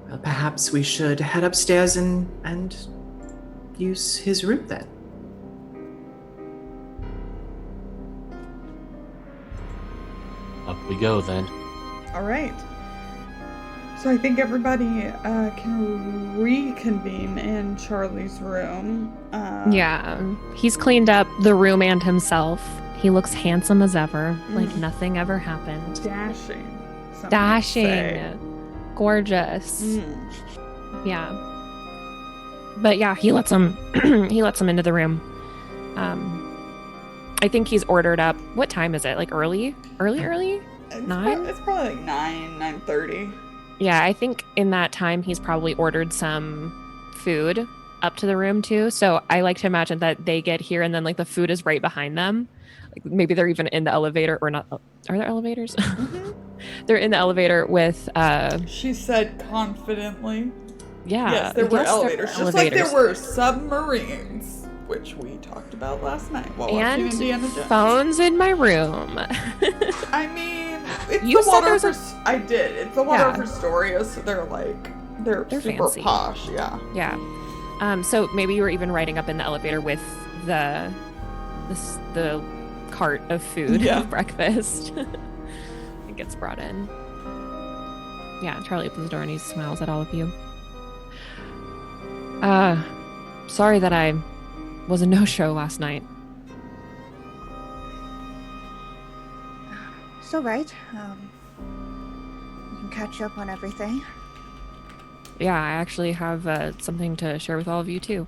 Well, perhaps we should head upstairs and use his room then. Up we go then. All right. So I think everybody can reconvene in Charlie's room. Yeah, he's cleaned up the room and himself. He looks handsome as ever, like nothing ever happened. Dashing. some might Dashing. say. Gorgeous. Mm. Yeah. But yeah, he lets him he lets him into the room. I think he's ordered up. What time is it? Like early? Early? It's 9? It's probably like 9:30. Yeah, I think in that time he's probably ordered some food up to the room too. So I like to imagine that they get here and then like the food is right behind them. Like maybe they're even in the elevator or not. Are there elevators? Mhm. They're in the elevator with She said confidently. yeah. Yes, there were there elevators. Just like there were submarines, which we talked about last night while watching and Indiana Jones. phones in my room. I mean, it's You the said water there's for. a- I did. It's the water Yeah. for Astoria, so they're They're super fancy. posh. Yeah. Yeah. So maybe you were even riding up in the elevator with the cart of food, Yeah. of breakfast. It gets brought in. Yeah, Charlie opens the door and he smiles at all of you. Sorry that I was a no-show last night. It's all right. You can catch up on everything. Yeah, I actually have something to share with all of you too.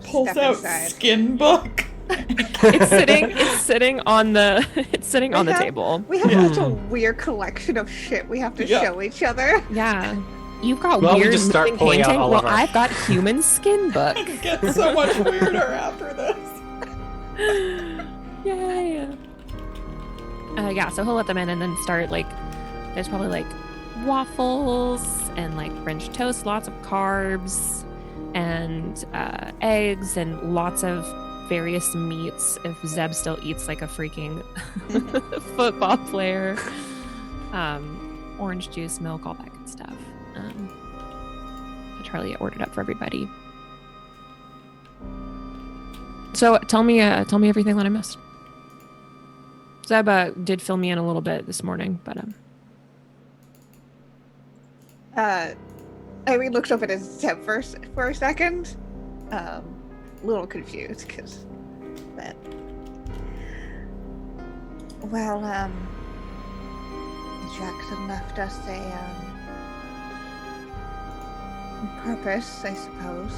Pulls Step out inside. skin book. It's sitting on the We have- table. We have Yeah. such a weird collection of shit we have to Yeah. show each other. Yeah. You've got Well, we weird just start moving pulling out painting. all Well, of our- I've got human skin book. It gets so much weirder after this. Yay. Yeah, so he'll let them in and then start like there's probably like waffles and like French toast, lots of carbs and eggs and lots of various meats if Zeb still eats like a freaking football player. Orange juice, milk, all that good stuff. Charlie ordered up for everybody. So tell me everything that I missed. Zeb did fill me in a little bit this morning, but Irene looks up at his Zeb for a second, a little confused because that. Well, Jackson left us a purpose, I suppose.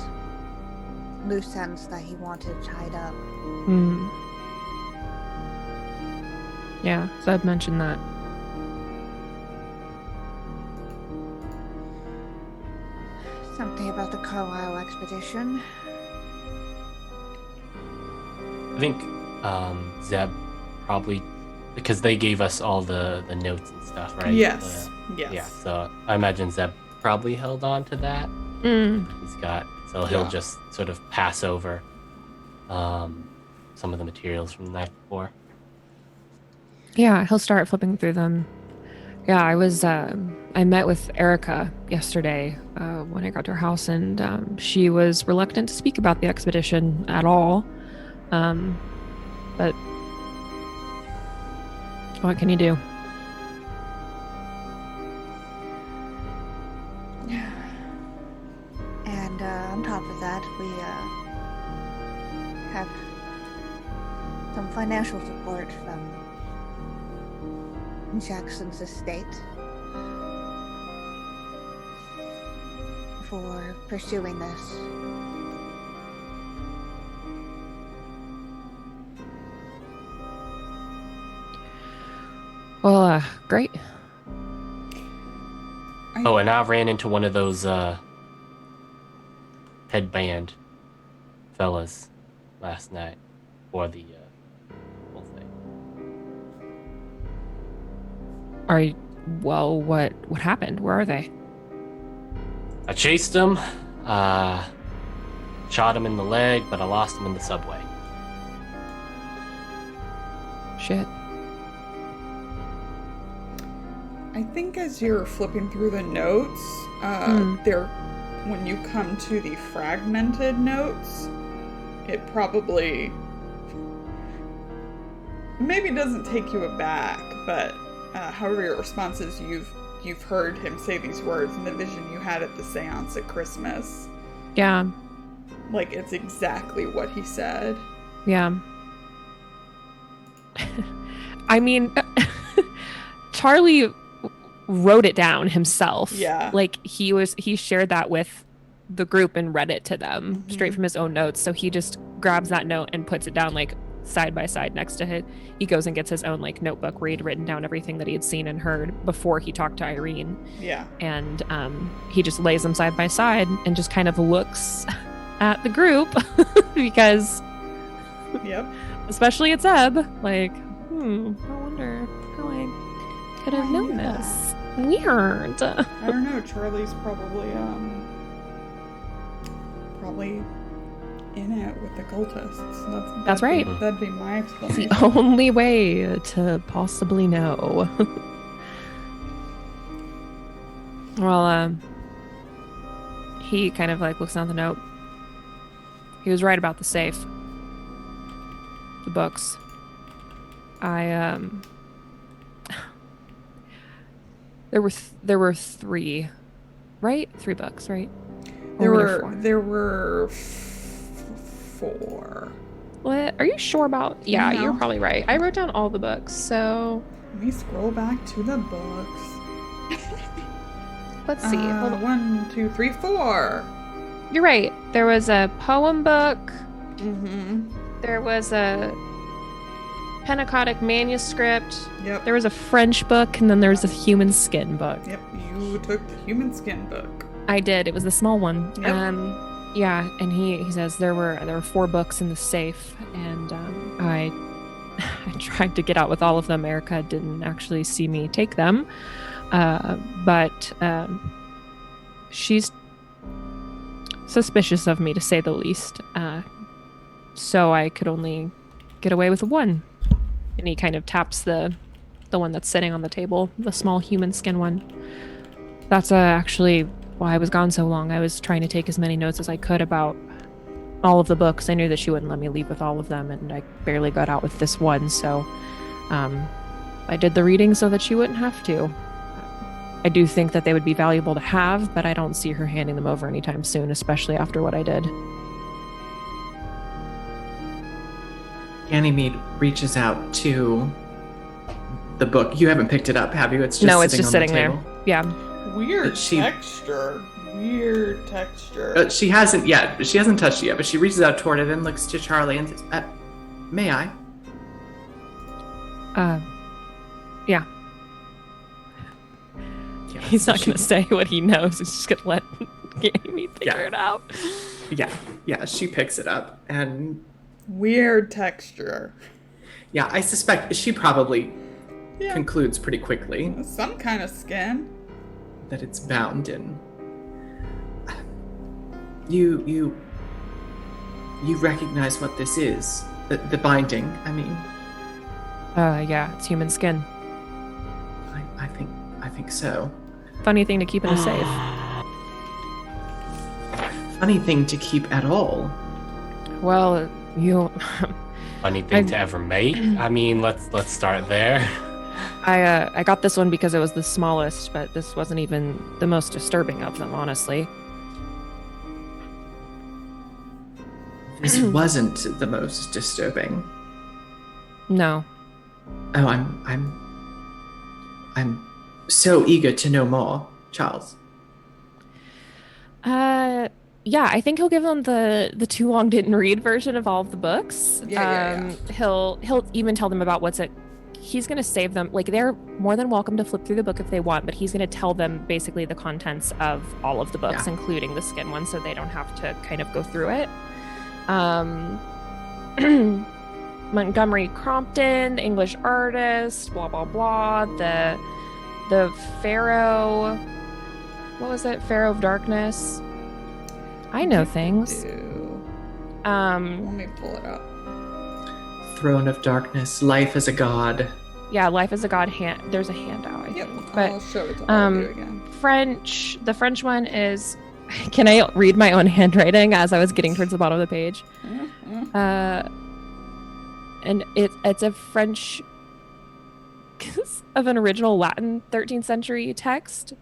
Loose ends that he wanted tied up. Yeah, Zeb mentioned that. Something about the Carlisle expedition. I think Zeb probably, because they gave us all the notes and stuff, right? Yes. Yes. Yeah, so I imagine Zeb probably held on to that. He's got, so he'll just sort of pass over some of the materials from the night before. Yeah, he'll start flipping through them. Yeah, I met with Erica yesterday when I got to her house, and she was reluctant to speak about the expedition at all. But what can you do? And on top of that, we have some financial support from Jackson's estate for pursuing this. Well, great. Oh, and I ran into one of those headband fellas last night for the whole thing. Well, what happened? Where are they? I chased them, shot him in the leg, but I lost him in the subway. Shit. I think as you're flipping through the notes, when you come to the fragmented notes, it probably maybe doesn't take you aback, but however your response is, you've heard him say these words in the vision you had at the seance at Christmas. Yeah. Like, it's exactly what he said. Yeah. I mean, Charlie wrote it down himself. Yeah. Like he shared that with the group and read it to them straight from his own notes. So he just grabs that note and puts it down like side by side next to it. He goes and gets his own like notebook where he'd written down everything that he had seen and heard before he talked to Irene. Yeah. And he just lays them side by side and just kind of looks at the group because Yep. especially at Zeb, like, I wonder how I could have known this. Weird. I don't know. Charlie's probably in it with the cultists. That's right. That'd be my It's explanation. the only way to possibly know. Well, he kind of like looks down the note. He was right about the safe. The books. There were three, right? 3 books, right? There Or were 4? there were 4. What? Are you sure about? Yeah, No. you're probably right. I wrote down all the books, so Let me scroll back to the books. let's see. Hold on. 1, 2, 3, 4. You're right. There was a poem book. Mm-hmm. There was a Pentecotic manuscript. Yep. There was a French book, and then there was a human skin book. Yep. You took the human skin book. I did. It was the small one. Yep. Yeah, and he says there were 4 books in the safe, and I tried to get out with all of them. Erica didn't actually see me take them. but she's suspicious of me, to say the least. So I could only get away with one. And he kind of taps the one that's sitting on the table, the small human skin one. That's actually why I was gone so long. I was trying to take as many notes as I could about all of the books. I knew that she wouldn't let me leave with all of them, and I barely got out with this one, so I did the reading so that she wouldn't have to. I do think that they would be valuable to have, but I don't see her handing them over anytime soon, especially after what I did. Ganymede reaches out to the book. You haven't picked it up, have you? It's just no, it's just sitting the there. Yeah. Weird texture. Weird texture. She hasn't yet. She hasn't touched it yet, but she reaches out toward it and looks to Charlie and says, may I? Yeah. He's not going to say what he knows. He's just going to let Ganymede figure it out. Yeah, she picks it up and... Weird texture. Yeah, I suspect she probably concludes pretty quickly. Some kind of skin. That it's bound in. You recognize what this is? The binding, I mean. Yeah, it's human skin. I think so. Funny thing to keep in a safe. Funny thing to keep at all. Well, you... Funny thing to ever make? I mean, let's start there. I got this one because it was the smallest, but this wasn't even the most disturbing of them, honestly. This wasn't the most disturbing. No. Oh, I'm so eager to know more, Charles. Yeah, I think he'll give them the too long didn't read version of all of the books. Yeah. He'll even tell them about what's it. He's going to save them. Like, they're more than welcome to flip through the book if they want, but he's going to tell them basically the contents of all of the books, including the skin one, so they don't have to kind of go through it. Montgomery Crompton, the English artist, blah, blah, blah. The Pharaoh... What was it? Pharaoh of Darkness. I know things. Let me pull it up. Throne of Darkness, Life as a God. Yeah, Life as a God. There's a handout, I think. But I'll show it to all of you again. The French one is... Can I read my own handwriting as I was getting towards the bottom of the page? And it's a French of an original Latin 13th century text.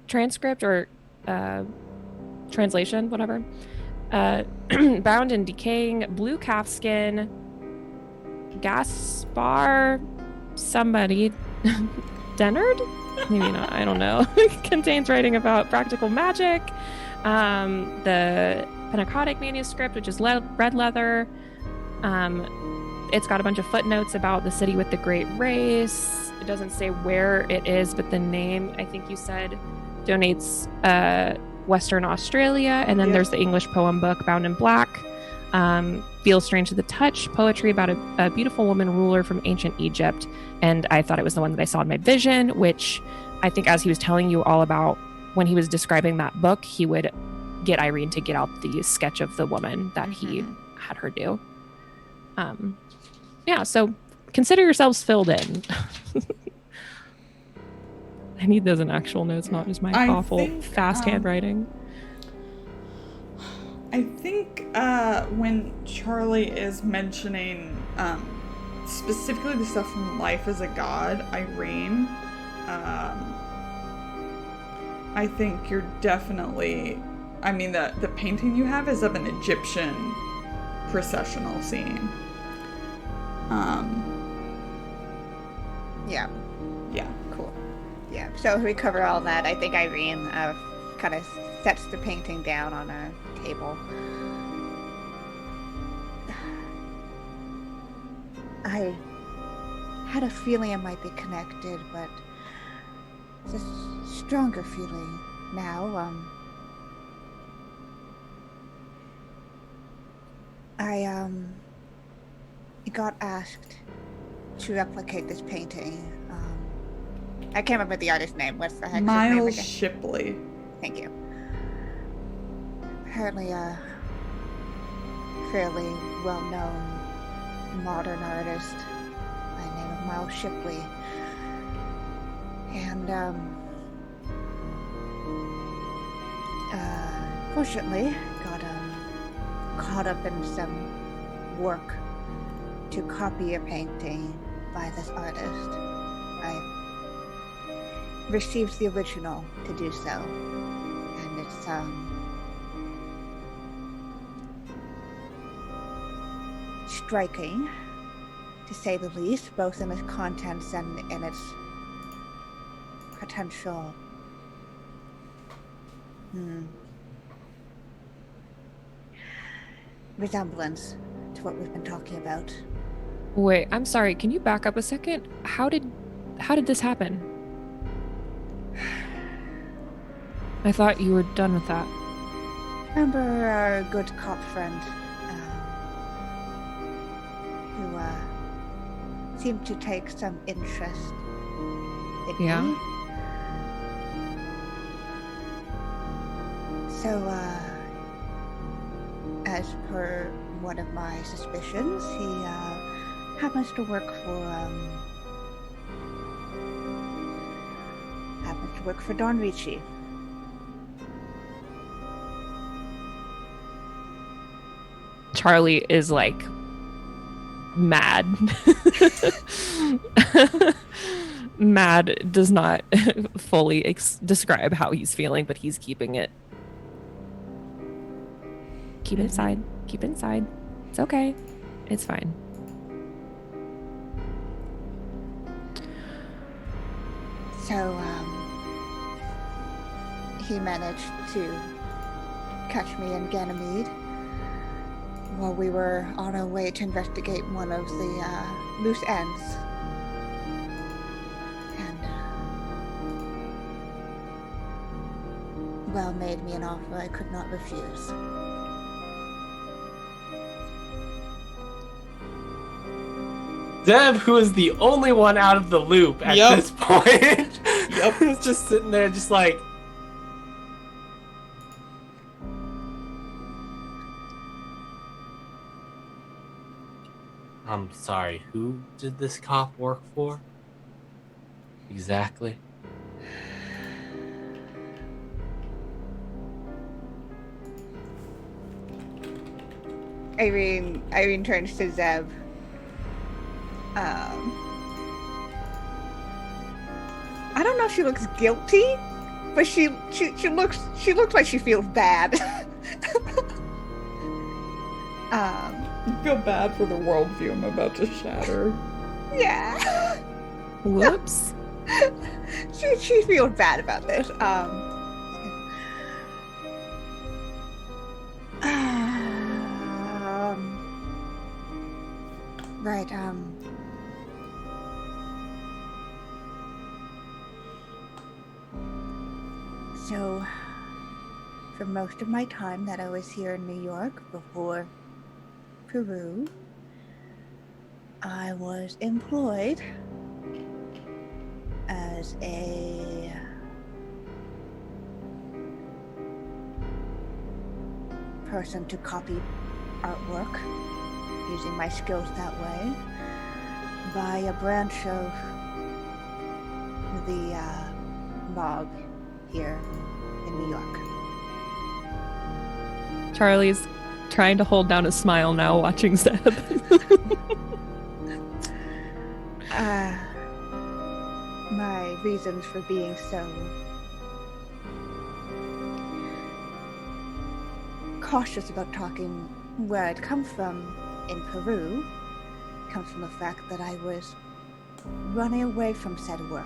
Transcript or translation, whatever. Bound in decaying blue calfskin, Gaspar somebody Dennard? Maybe not, I don't know. Contains writing about practical magic. The Pennacotic manuscript, which is red leather. It's got a bunch of footnotes about the city with the great race. It doesn't say where it is, but the name, I think you said, donates Western Australia. And then there's the English poem book, Bound in Black. Feels Strange to the Touch, poetry about a beautiful woman ruler from ancient Egypt. And I thought it was the one that I saw in my vision, which I think as he was telling you all about when he was describing that book, he would get Irene to get out the sketch of the woman that he had her do. Yeah, so consider yourselves filled in. I need those in actual notes, not just my awful fast handwriting. I think when Charlie is mentioning specifically the stuff from Life as a God, Irene, I think you're definitely... I mean, the painting you have is of an Egyptian processional scene. Yeah, cool. Yeah, so if we cover all that, I think Irene kind of sets the painting down on a table. I had a feeling it might be connected, but it's a stronger feeling now. I got asked to replicate this painting I can't remember the artist's name. What's the heck's his name Miles again? Shipley. Thank you. Apparently a fairly well-known modern artist by the name of Miles Shipley. And, fortunately, got, caught up in some work to copy a painting by this artist. I received the original to do so, and it's striking, to say the least, both in its contents and in its potential resemblance to what we've been talking about. Wait, I'm sorry. Can you back up a second? How did this happen? I thought you were done with that. Remember our good cop friend, who seemed to take some interest in Yeah. me? So, as per one of my suspicions, he happens to work for Don Ricci. Charlie is like mad. Mad does not fully describe how he's feeling, but he's keeping it. Keep it inside. Keep it inside. It's okay. It's fine. So, he managed to catch me in Ganymede while we were on our way to investigate one of the loose ends. And, well, made me an offer I could not refuse. Deb, who is the only one out of the loop at Yep. this point, Yep. is just sitting there, just like, I'm sorry, who did this cop work for? Exactly. Irene turns to Zeb. I don't know if she looks guilty, but she looks like she feels bad. I feel bad for the worldview I'm about to shatter. Yeah. Whoops. she feels bad about this. Right, so, for most of my time that I was here in New York before Peru, I was employed as a person to copy artwork, using my skills that way, by a branch of the mob here in New York. Charlie's trying to hold down a smile now watching Zeb. My reasons for being so cautious about talking where I'd come from in Peru comes from the fact that I was running away from said work.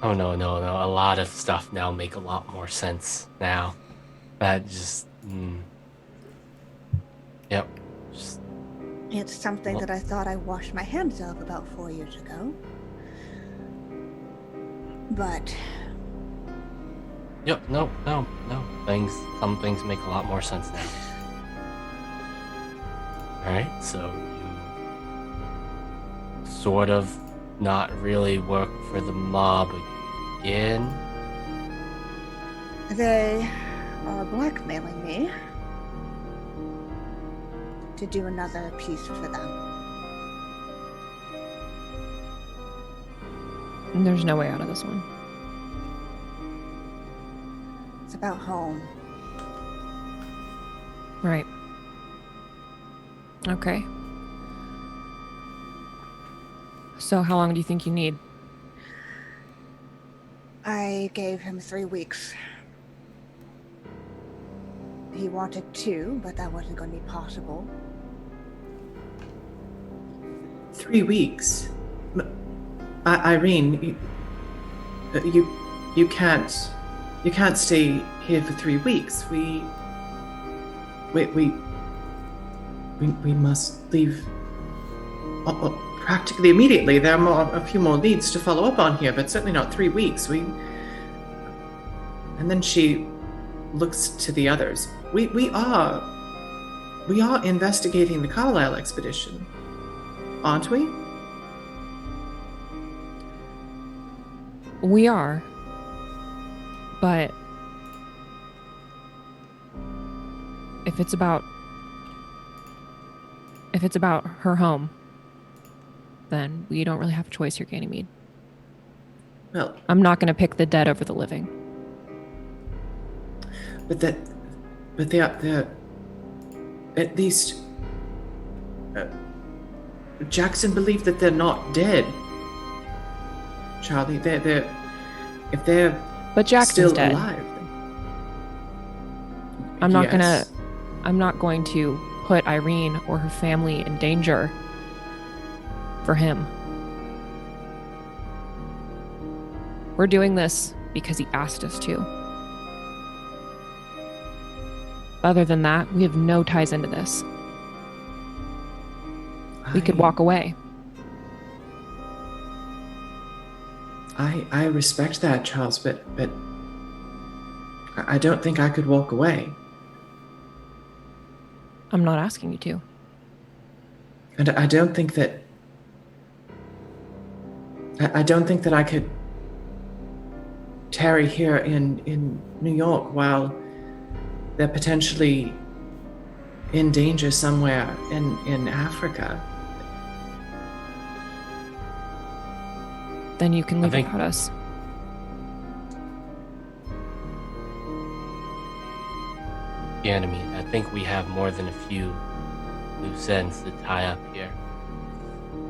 Oh, no. A lot of stuff now make a lot more sense now. That just... Yep. It's something that I thought I washed my hands of about 4 years ago. But... Yep, no. Some things make a lot more sense now. Alright, so you sort of not really work for the mob again? They are blackmailing me to do another piece for them. And there's no way out of this one. It's about home. Right. Okay. So how long do you think you need? I gave him 3 weeks. He wanted 2, but that wasn't going to be possible. 3 weeks? Irene, you can't stay here for 3 weeks. We must leave practically immediately. There are a few more leads to follow up on here, but certainly not 3 weeks. And then she looks to the others. We are investigating the Carlisle expedition, aren't we? We are. But if it's about her home, then we don't really have a choice here, Ganymede. Well, I'm not going to pick the dead over the living. but they're at least Jackson believed that they're not dead. Charlie, if they're But Jackson's still dead. alive. I'm not Yes. going to put Irene or her family in danger for him. We're doing this because he asked us to. Other than that, we have no ties into this. We could walk away. I respect that, Charles, but I don't think I could walk away. I'm not asking you to. And I don't think that I could tarry here in New York while they're potentially in danger somewhere in Africa. Then you can leave think- without us. Ganymede, I think we have more than a few loose ends to tie up here.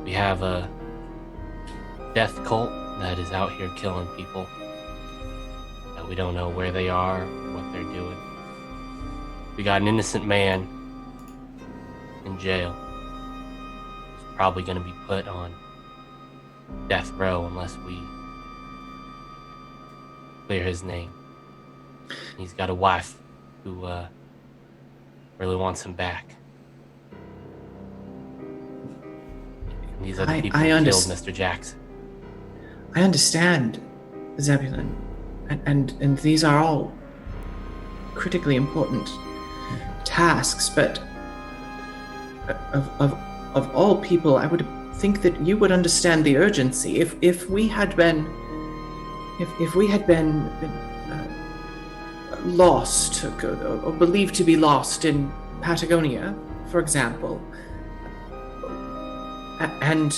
We have a death cult that is out here killing people. That we don't know where they are, what they're doing. We got an innocent man in jail. He's probably going to be put on death row unless we clear his name. He's got a wife who really wants him back. And these are the people who killed Mr. Jackson. I understand, Zebulon, and these are all critically important tasks, but of all people, I would think that you would understand the urgency. If we had been lost or believed to be lost in Patagonia, for example, and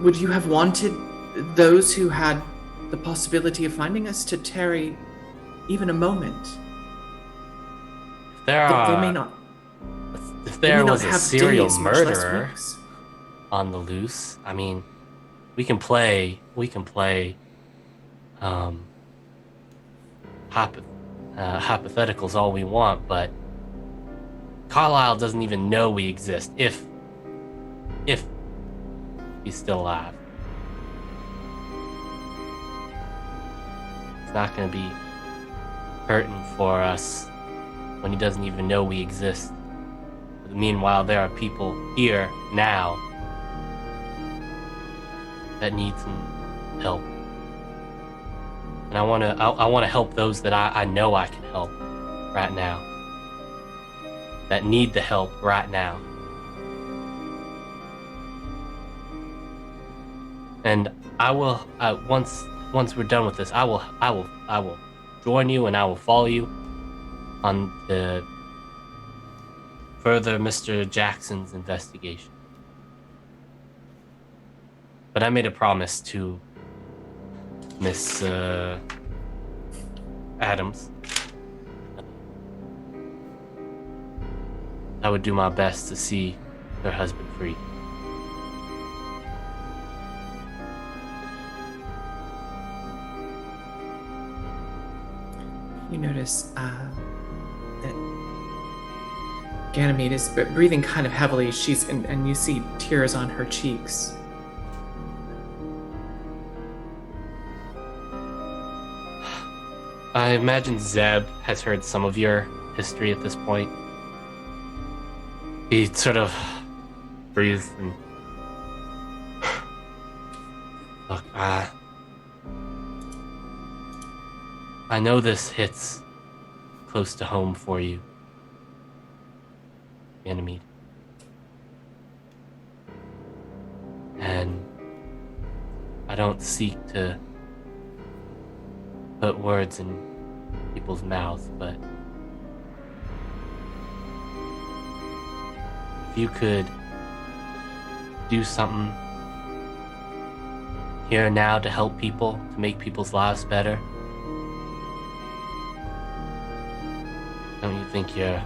would you have wanted those who had the possibility of finding us to tarry even a moment? There They are, may not. if they may there not was a have serial days, much less murderer weeks. on the loose, I mean, we can play hypotheticals all we want, but Carlisle doesn't even know we exist if he's still alive. It's not going to be hurting for us when he doesn't even know we exist. But meanwhile, there are people here now that need some help. And I want to help those that I know I can help right now. That need the help right now. And I will once we're done with this, I will join you and I will follow you on the further Mr. Jackson's investigation. But I made a promise to Miss Adams. I would do my best to see her husband free. You notice that Ganymede is breathing kind of heavily. And you see tears on her cheeks. I imagine Zeb has heard some of your history at this point. He sort of breathes and... Look, I know this hits close to home for you, Ganymede. And I don't seek to put words in people's mouths, but if you could do something here and now to help people, to make people's lives better, don't you think your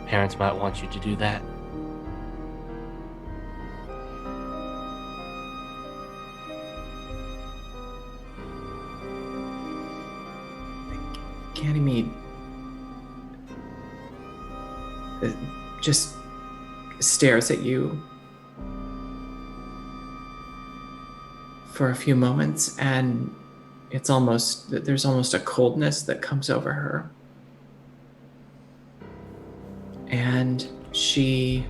parents might want you to do that? Ganymede just stares at you for a few moments, and there's almost a coldness that comes over her. And she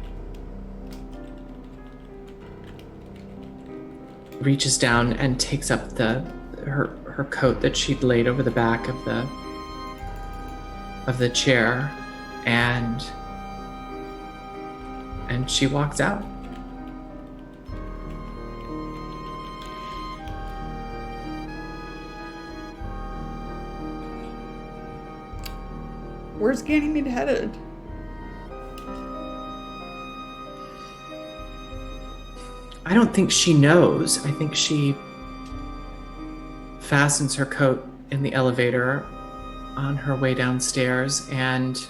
reaches down and takes up her coat that she'd laid over the back of the chair, and she walks out. Where's Ganymede headed? I don't think she knows. I think she fastens her coat in the elevator on her way downstairs and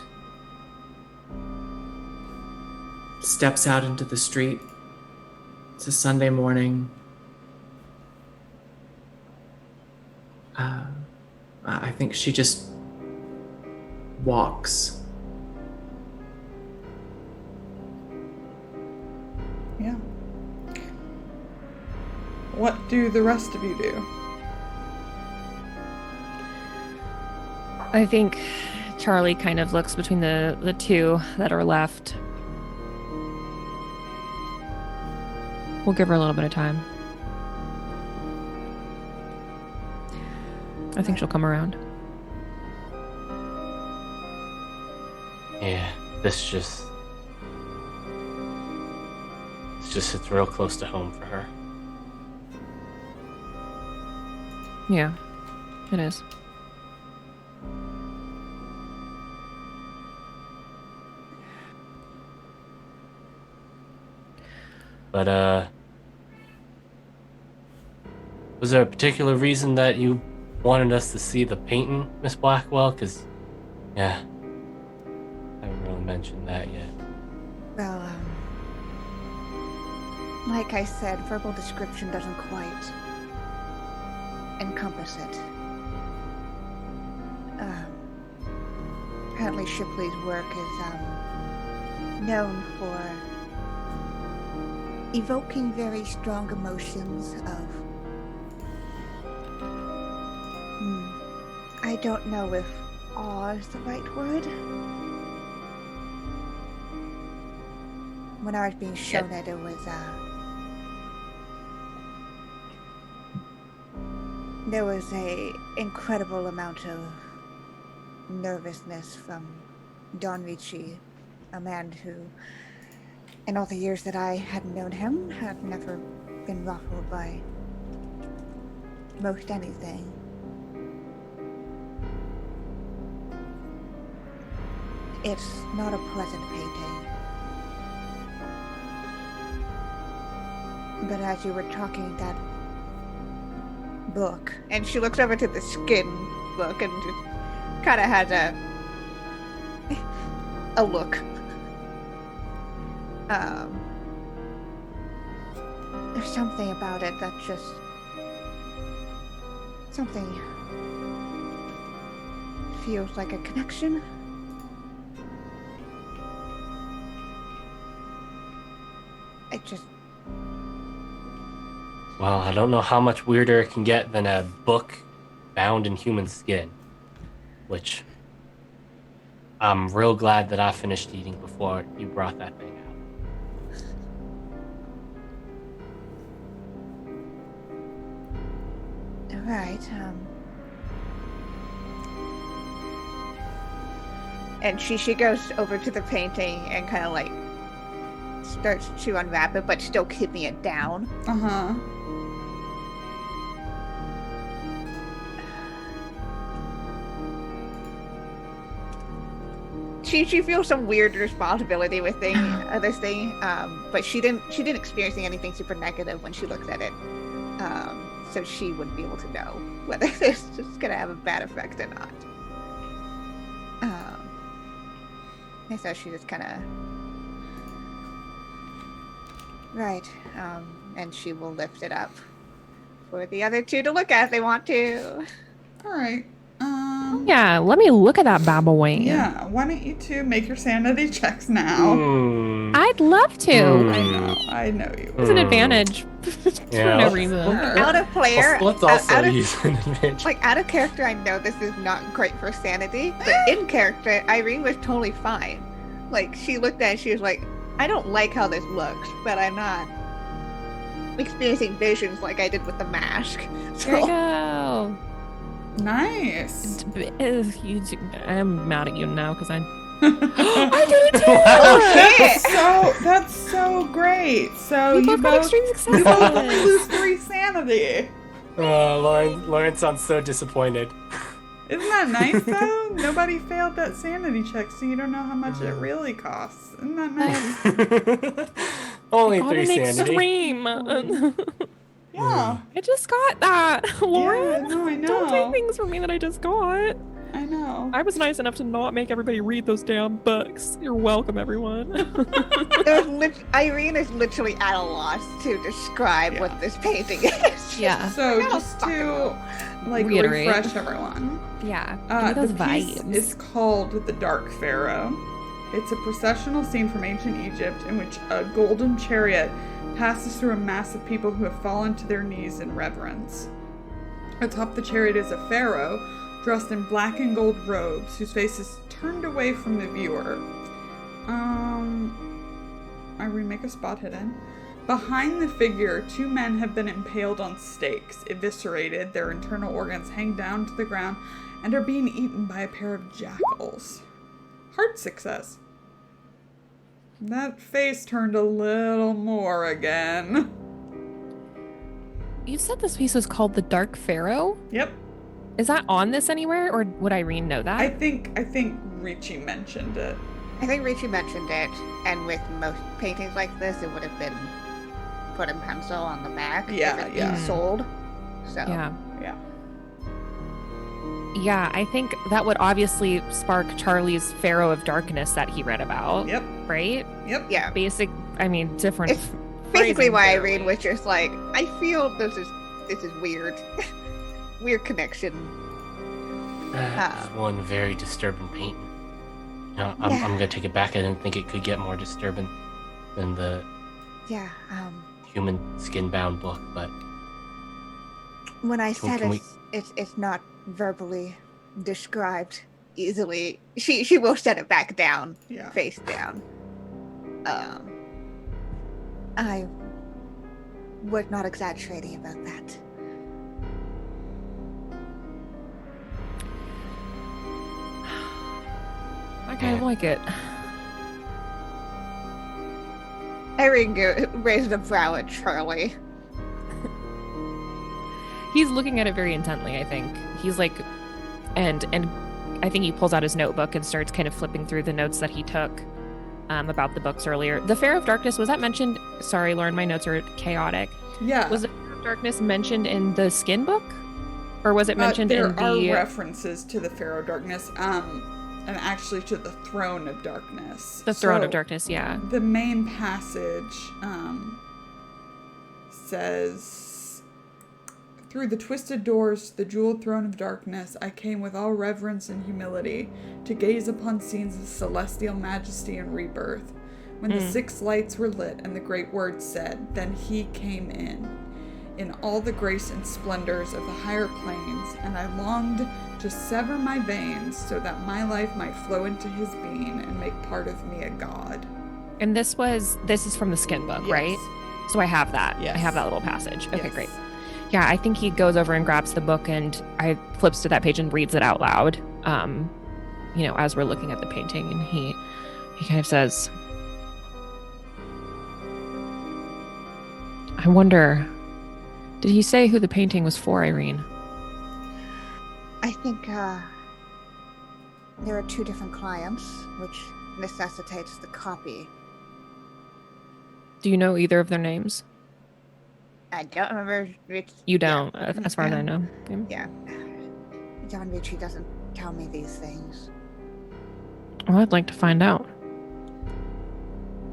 steps out into the street. It's a Sunday morning. I think she just walks. Yeah. What do the rest of you do? I think Charlie kind of looks between the two that are left. We'll give her a little bit of time. I think she'll come around. Yeah, this just hits real close to home for her. Yeah, it is. But, was there a particular reason that you wanted us to see the painting, Miss Blackwell? Because, yeah, I haven't really mentioned that yet. Well, like I said, verbal description doesn't quite encompass it. Apparently Shipley's work is known for evoking very strong emotions of... I don't know if awe is the right word. When I was being shown it, it was, there was a incredible amount of nervousness from Don Ricci, a man who, in all the years that I had known him, had never been ruffled by most anything. It's not a pleasant painting. But as you were talking, that book, and she looks over to the skin book and just kind of has a look. There's something about it that just something feels like a connection. It just Well, I don't know how much weirder it can get than a book bound in human skin, which I'm real glad that I finished eating before you brought that thing out. right. And she goes over to the painting and kind of like starts to unwrap it, but still keeping it down. Uh-huh. She feels some weird responsibility with this thing, but she didn't experience anything super negative when she looks at it, so she wouldn't be able to know whether this is gonna have a bad effect or not. And so she just kind of right, and she will lift it up for the other two to look at if they want to. All right. Yeah, let me look at that bad boy. Yeah, why don't you two make your sanity checks now? I'd love to. I know you. It's an advantage for no reason. Out of player, Let's also out of, use an advantage. like out of character, I know this is not great for sanity, but in character, Irene was totally fine. Like she looked at it, she was like, I don't like how this looks, but I'm not experiencing visions like I did with the mask. So. There you go. Nice. I'm mad at you now because I I did it too. Oh, That's so great. So We both got extreme success. you both only lose 3 sanity. Lauren sounds so disappointed. Isn't that nice though? Nobody failed that sanity check, so you don't know how much it really costs. Isn't that nice? Only God, 3 an sanity. extreme. Yeah. I just got that, Lauren. Yeah, no, I know. Don't take things from me that I just got. I know. I was nice enough to not make everybody read those damn books. You're welcome, everyone. Irene is literally at a loss to describe what this painting is. Yeah. So I don't just fucking to know. like Reiterate. refresh everyone. Yeah. Give me those The piece vibes. is called The Dark Pharaoh. It's a processional scene from ancient Egypt in which a golden chariot passes through a mass of people who have fallen to their knees in reverence. Atop the chariot is a pharaoh dressed in black and gold robes whose face is turned away from the viewer. I remake a spot hidden. Behind the figure, 2 men have been impaled on stakes, eviscerated, their internal organs hang down to the ground, and are being eaten by a pair of jackals. Hard success. That face turned a little more again. You said this piece was called The Dark Pharaoh? Yep. Is that on this anywhere, or would Irene know that? I think Ricci mentioned it. I think Ricci mentioned it, and with most paintings like this, it would have been put in pencil on the back. Yeah, if it's yeah. being sold. So Yeah. Yeah. Yeah, I think that would obviously spark Charlie's Pharaoh of Darkness that he read about. Yep. Right? Yep. yeah, Different. it's basically why phrasing Irene there. was just like, I feel this is weird, weird connection. That is one very disturbing painting. No, I'm gonna take it back. I didn't think it could get more disturbing than the Yeah. human skin-bound book, but When I said can we- it's not verbally described easily, she will set it back down, Yeah. face down. I was not exaggerating about that. I kind of like it. Irene raises a brow at Charlie. He's looking at it very intently, I think. He's like, and I think he pulls out his notebook and starts kind of flipping through the notes that he took about the books earlier. The Fair of Darkness, was that mentioned? Sorry, Lauren, my notes are chaotic. Yeah. Was the Fair of Darkness mentioned in the skin book? Or was it mentioned in the... There are references to the Fair of Darkness, and actually to the Throne of Darkness. The Throne of Darkness, yeah. The main passage says, "Through the twisted doors to the jeweled throne of darkness, I came with all reverence and humility to gaze upon scenes of celestial majesty and rebirth. When the 6 lights were lit and the great word said, then he came in all the grace and splendors of the higher planes, and I longed to sever my veins so that my life might flow into his being and make part of me a god." And this is from the skin book, Yes. right? So I have that. Yes. I have that little passage. Okay, Yes. great. Yeah, I think he goes over and grabs the book and I flips to that page and reads it out loud. As we're looking at the painting, and he kind of says, "I wonder, did he say who the painting was for, Irene?" I think there are 2 different clients, which necessitates the copy. Do you know either of their names? I don't remember which. You don't, as far as I know. Yeah. John Ritchie doesn't tell me these things. Well, I'd like to find out.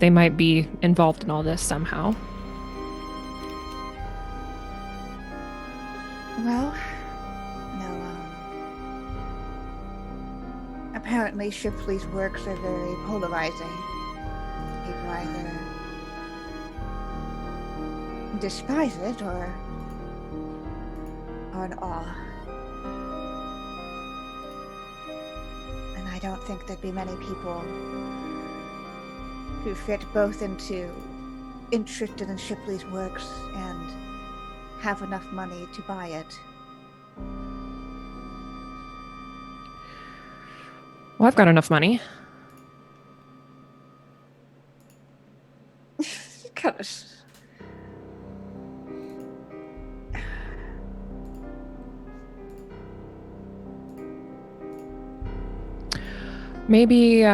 They might be involved in all this somehow. Well, no, apparently Shipley's works are very polarizing. People either despise it or are in awe. And I don't think there'd be many people who fit both into interested in Shipley's works and have enough money to buy it. Well, I've got enough money. Kind of. Maybe,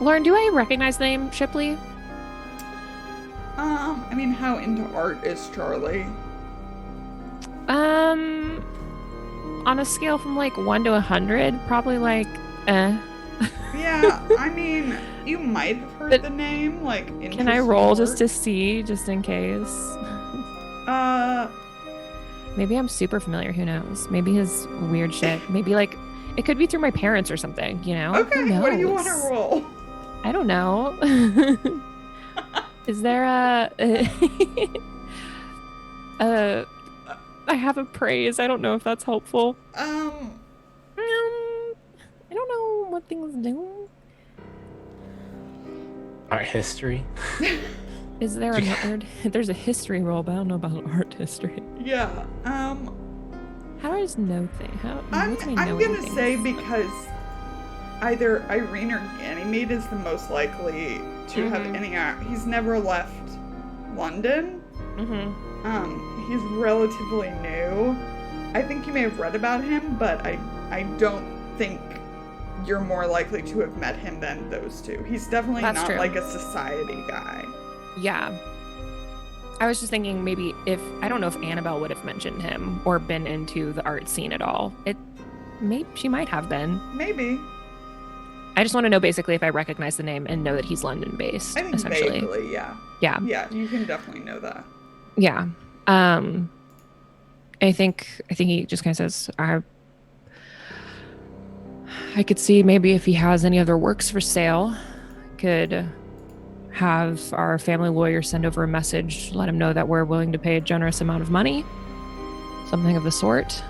Lauren, do I recognize the name Shipley? I mean, how into art is Charlie? On a scale from like 1 to 100, probably like, Yeah, I mean, you might have heard the name, like, Can I roll just to see, just in case? Maybe I'm super familiar, who knows? Maybe his weird shit. Maybe like, it could be through my parents or something, you know? Okay, Who what do you knows? want to roll? I don't know. Is there I have a praise. I don't know if that's helpful. I don't know what things do. Art history. Is there a there's a history roll, but I don't know about art history. Yeah, How do I just know things? I'm gonna say because either Irene or Ganymede is the most likely to have any. He's never left London. He's relatively new. I think you may have read about him, but I don't think you're more likely to have met him than those two. He's definitely That's not true. like a society guy. Yeah. I was just thinking maybe I don't know if Annabelle would have mentioned him or been into the art scene at all. She might have been. Maybe. I just want to know basically if I recognize the name and know that he's London based. I think essentially. vaguely, yeah. Yeah. Yeah, you can definitely know that. Yeah. I think he just kind of says, I could see maybe if he has any other works for sale, could have our family lawyer send over a message, let him know that we're willing to pay a generous amount of money, something of the sort.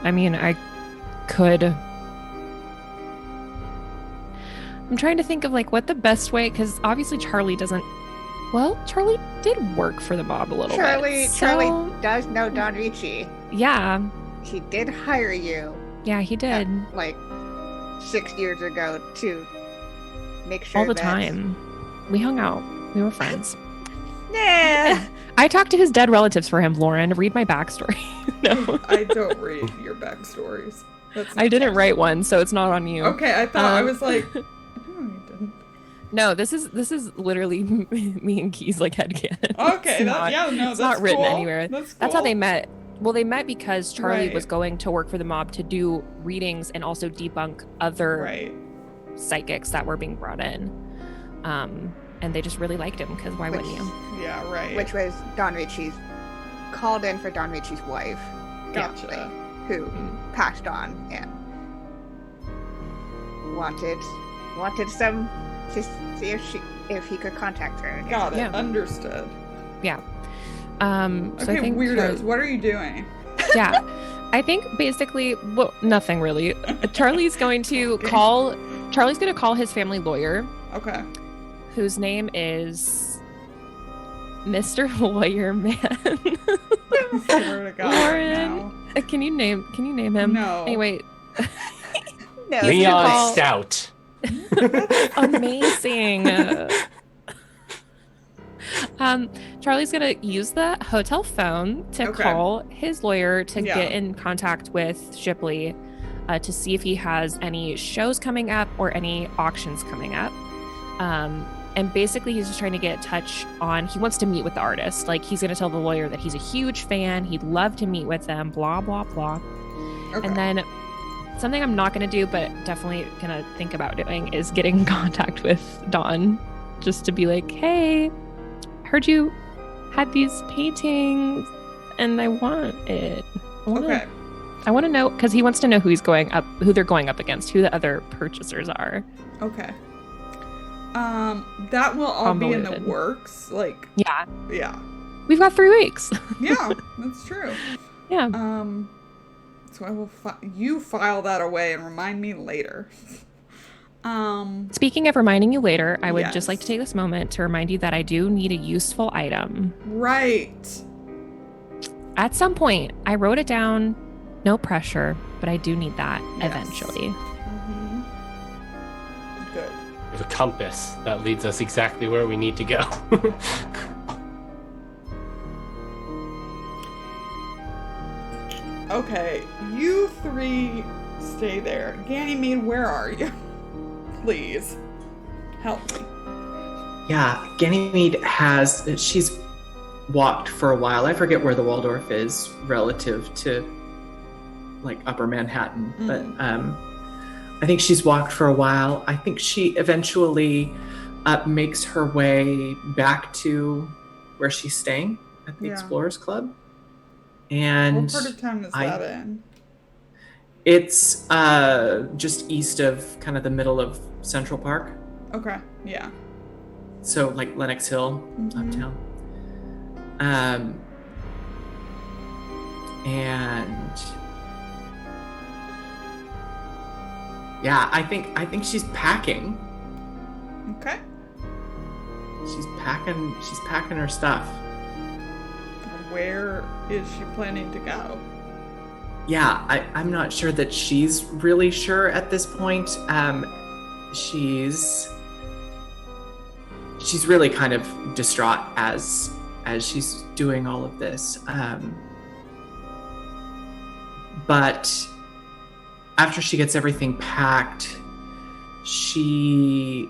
I mean, I'm trying to think of like what the best way, because obviously Charlie did work for the mob a little bit. Charlie does know Don Ricci. Yeah. He did hire you. Yeah, he did. Like 6 years ago to make sure all the time. We hung out. We were friends. Yeah. I talked to his dead relatives for him, Lauren. Read my backstory. No. I don't read your backstories. I didn't write one, so it's not on you. Okay, I thought I was like, no, you didn't. No, this is literally me and Key's like headcanon. Okay, that's not written cool. anywhere. That's how they met. Well, they met because Charlie Right. was going to work for the mob to do readings and also debunk other psychics that were being brought in. And they just really liked him because why wouldn't you? Yeah, right. Which was Don Ritchie's, called in for Don Ritchie's wife. Gotcha. Who passed on and wanted some to see if he could contact her. Got it. Yeah. Understood. Yeah. So Okay, I think weirdos. What are you doing? Yeah. I think basically, well, nothing really. Charlie's going to call his family lawyer. Okay. Whose name is Mr. Lawyer Man. I swear to God. Lauren, can you name him? No. Anyway. No. Leon Stout. Amazing. Charlie's gonna use the hotel phone to call his lawyer to get in contact with Shipley to see if he has any shows coming up or any auctions coming up. And basically he's just trying to get in touch on, he wants to meet with the artist. Like, he's going to tell the lawyer that he's a huge fan. He'd love to meet with them, blah, blah, blah. Okay. And then something I'm not going to do, but definitely going to think about doing, is getting in contact with Dawn just to be like, hey, heard you had these paintings and I want it. I want to know, because he wants to know who they're going up against, who the other purchasers are. Okay. That will all be in the works. Like, yeah. We've got 3 weeks. Yeah, that's true. Yeah. So I will you file that away and remind me later. Speaking of reminding you later, I would just like to take this moment to remind you that I do need a useful item. Right. At some point, I wrote it down. No pressure, but I do need that eventually. Mm-hmm. Good. There's a compass that leads us exactly where we need to go. Okay, you 3 stay there. Ganymede, where are you? Please, help me. Yeah, Ganymede she's walked for a while. I forget where the Waldorf is relative to like Upper Manhattan, but I think she's walked for a while. I think she eventually makes her way back to where she's staying at the Explorers Club. And what part of town is that in? It's just east of kind of the middle of Central Park. Okay, yeah. So like Lenox Hill, uptown. And yeah, I think she's packing. Okay. She's packing her stuff. Where is she planning to go? Yeah, I'm not sure that she's really sure at this point. She's really kind of distraught as she's doing all of this. But after she gets everything packed, she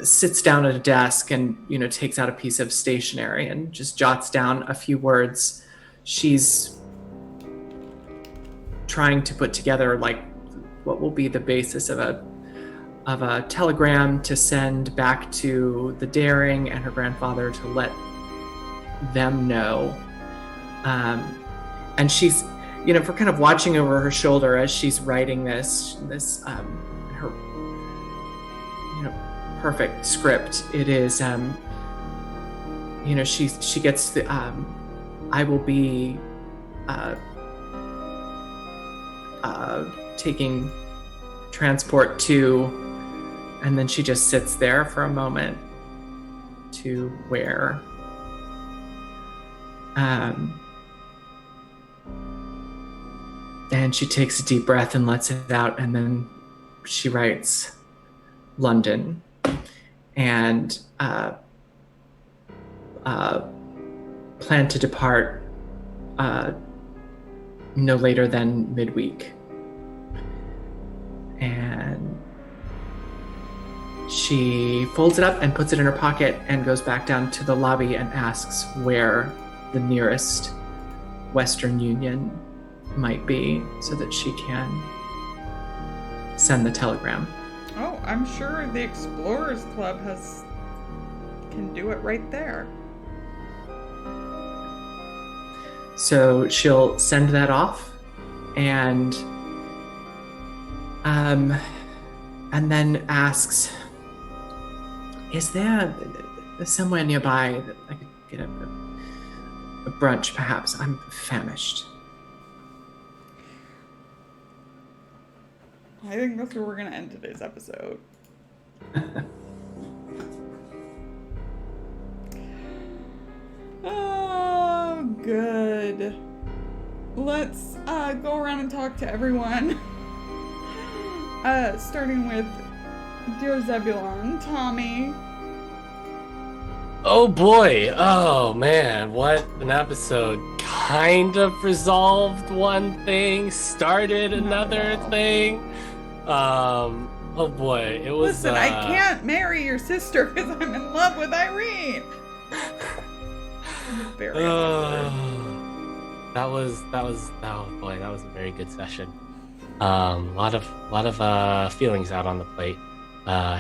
sits down at a desk and, takes out a piece of stationery and just jots down a few words. She's trying to put together like what will be the basis of a telegram to send back to the Daring and her grandfather to let them know. And she's, for kind of watching over her shoulder as she's writing this her, perfect script. It is, she gets the, I will be, taking transport to, and then she just sits there for a moment to where, and she takes a deep breath and lets it out, and then she writes London, and plan to depart no later than midweek. And she folds it up and puts it in her pocket and goes back down to the lobby and asks where the nearest Western Union might be so that she can send the telegram. Oh, I'm sure the Explorers Club can do it right there. So she'll send that off, and then asks, is there somewhere nearby that I could get a brunch, perhaps? I'm famished. I think that's where we're going to end today's episode. Oh, good. Let's go around and talk to everyone. Starting with Dear Zebulon, Tommy. Oh boy. Oh man, what an episode. Kind of resolved one thing, started another thing. Oh boy, it was. Listen, I can't marry your sister because I'm in love with Irene. Very that was. Oh boy, that was a very good session. Lot of feelings out on the plate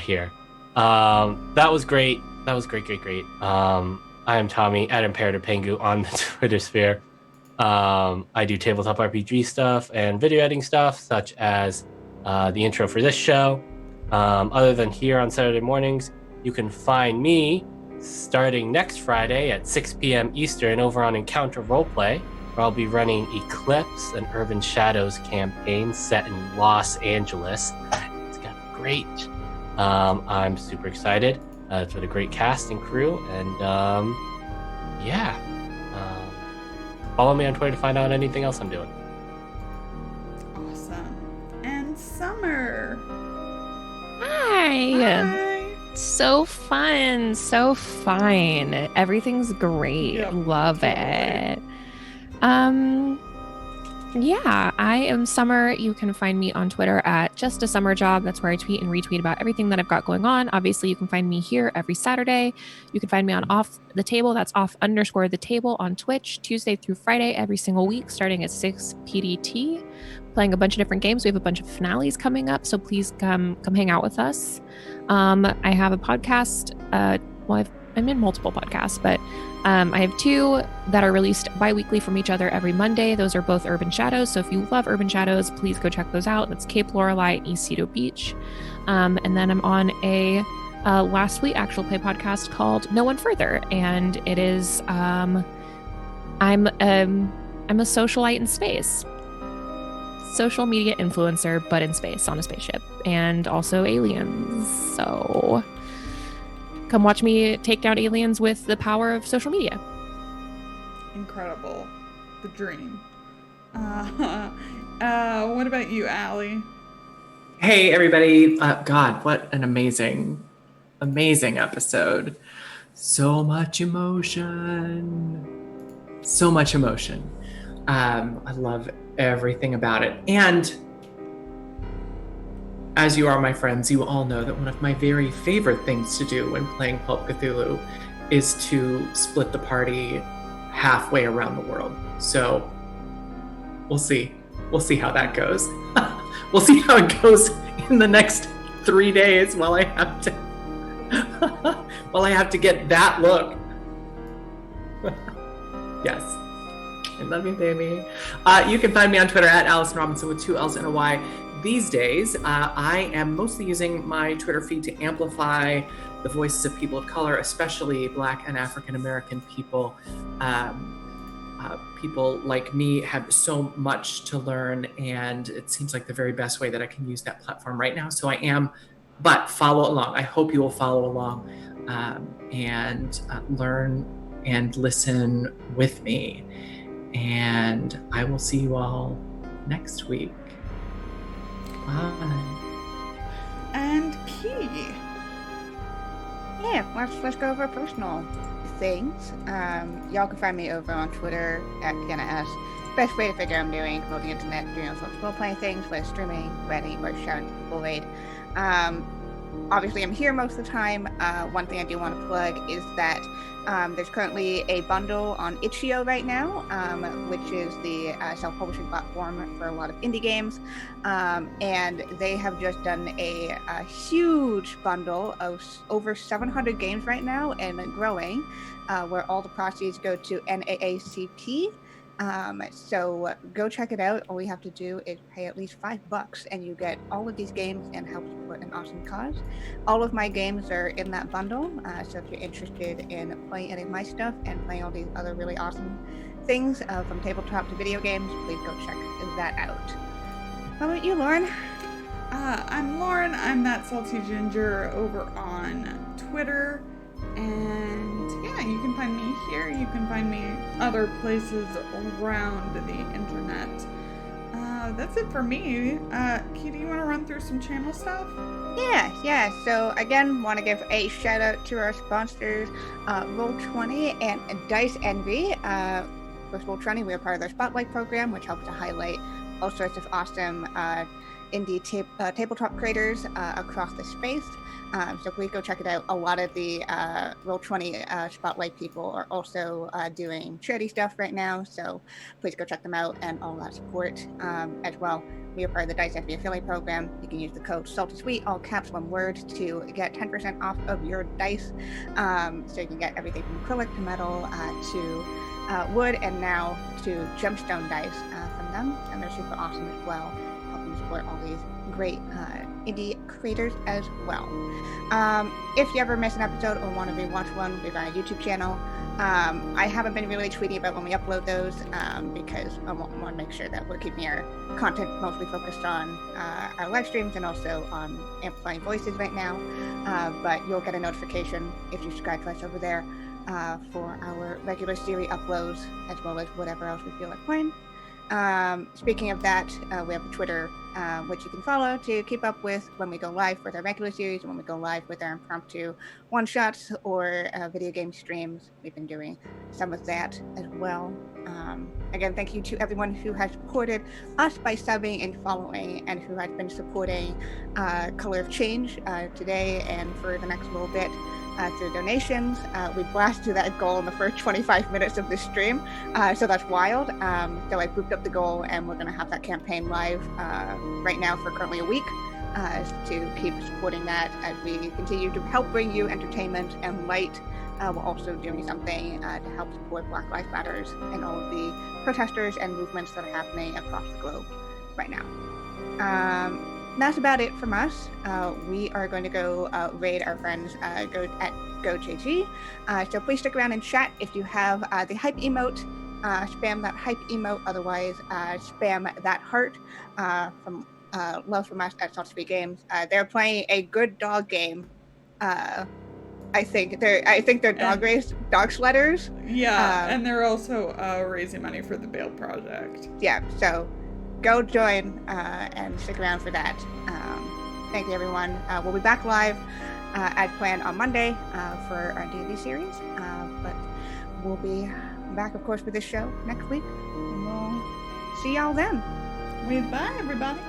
here. That was great. That was great. I am Tommy at Imperative Pengu on the Twitter sphere. I do tabletop RPG stuff and video editing stuff, such as the intro for this show. Other than here on Saturday mornings, you can find me starting next Friday at 6 p.m. Eastern over on Encounter Roleplay, where I'll be running Eclipse, an Urban Shadows campaign set in Los Angeles. It's gonna be great. I'm super excited. It's with a great cast and crew, and follow me on Twitter to find out anything else I'm doing. awesome. And Summer. Hi. Hi. So fun. So fine. Everything's great. Yep, Love totally. it. Yeah, I am Summer. You can find me on Twitter at Just a Summer Job. That's where I tweet and retweet about everything that I've got going on. Obviously, you can find me here every Saturday. You can find me on Off the Table. That's off_the table on Twitch, Tuesday through Friday, every single week, starting at 6 PDT. Playing a bunch of different games. We have a bunch of finales coming up, so please come hang out with us. I have a podcast. I'm in multiple podcasts, but I have two that are released bi-weekly from each other every Monday. Those are both Urban Shadows. So if you love Urban Shadows, please go check those out. That's Cape Lorelei and East Cedo Beach. And then I'm on a last week actual play podcast called No One Further. And it is, I'm a socialite in space. Social media influencer, but in space, on a spaceship, and also aliens. So come watch me take down aliens with the power of social media. Incredible. The dream. What about you, Allie? Hey, everybody. God, what an amazing episode. So much emotion. I love everything about it. And as you are my friends, you all know that one of my very favorite things to do when playing Pulp Cthulhu is to split the party halfway around the world. So we'll see how that goes. We'll see how it goes in the next 3 days while I have to get that look. Yes. I love you, baby. You can find me on Twitter at Allison Robinson with 2 L's and a Y. These days, I am mostly using my Twitter feed to amplify the voices of people of color, especially Black and African American people. People like me have so much to learn, and it seems like the very best way that I can use that platform right now. So I am, but follow along. I hope you will follow along and learn and listen with me. And I will see you all next week. Bye. And Key. Yeah, let's go over personal things. Y'all can find me over on Twitter at Kienna. Best way to figure out I'm doing on the internet, doing all sorts of role-playing things, whether streaming, writing, or shouting to people aid. Obviously, I'm here most of the time. One thing I do want to plug is that there's currently a bundle on Itch.io right now, which is the self-publishing platform for a lot of indie games. And they have just done a huge bundle of over 700 games right now and growing, where all the proceeds go to NAACP. So go check it out. All you have to do is pay at least $5 and you get all of these games and help support an awesome cause. All of my games are in that bundle. So if you're interested in playing any of my stuff and playing all these other really awesome things from tabletop to video games, please go check that out. How about you, Lauren? I'm Lauren. I'm that salty ginger over on Twitter. And yeah, you can find me here. You can find me other places around the internet. That's it for me. Key, do you want to run through some channel stuff? Yeah. So again, want to give a shout out to our sponsors, Roll20 and Dice Envy. With Roll20, we are part of their Spotlight program, which helps to highlight all sorts of awesome indie tabletop creators across the space. So please go check it out. A lot of the Roll20 Spotlight people are also doing charity stuff right now, so please go check them out and all that support as well. We are part of the Dice Envy affiliate program. You can use the code SALTYSWEET, all caps, one word, to get 10% off of your dice. So you can get everything from acrylic to metal to wood and now to gemstone dice from them, and they're super awesome as well, helping support all these great indie creators as well. If you ever miss an episode or want to rewatch one, we've got a YouTube channel. I haven't been really tweeting about when we upload those because I want to make sure that we're keeping our content mostly focused on our live streams and also on amplifying voices right now. But you'll get a notification if you subscribe to us over there for our regular series uploads, as well as whatever else we feel like playing. Speaking of that, we have a Twitter, which you can follow to keep up with when we go live with our regular series and when we go live with our impromptu one-shots or video game streams. We've been doing some of that as well. Again, thank you to everyone who has supported us by subbing and following, and who has been supporting Color of Change today and for the next little bit. Through donations. We blasted that goal in the first 25 minutes of the stream, so that's wild. So I booped up the goal, and we're going to have that campaign live right now for currently a week to keep supporting that as we continue to help bring you entertainment and light. We're also doing something to help support Black Lives Matters and all of the protesters and movements that are happening across the globe right now. That's about it from us. We are going to go raid our friends GoJG. So please stick around and chat. If you have the hype emote, spam that hype emote. Otherwise, spam that heart from love from us at Salty Sweet Games. They're playing a good dog game. I think they're dog sledders. Yeah, and they're also raising money for the Bail Project. Yeah, so go join and stick around for that. Thank you, everyone. We'll be back live as planned on Monday for our D&D series. But we'll be back, of course, with this show next week. And we'll see y'all then. Bye, everybody.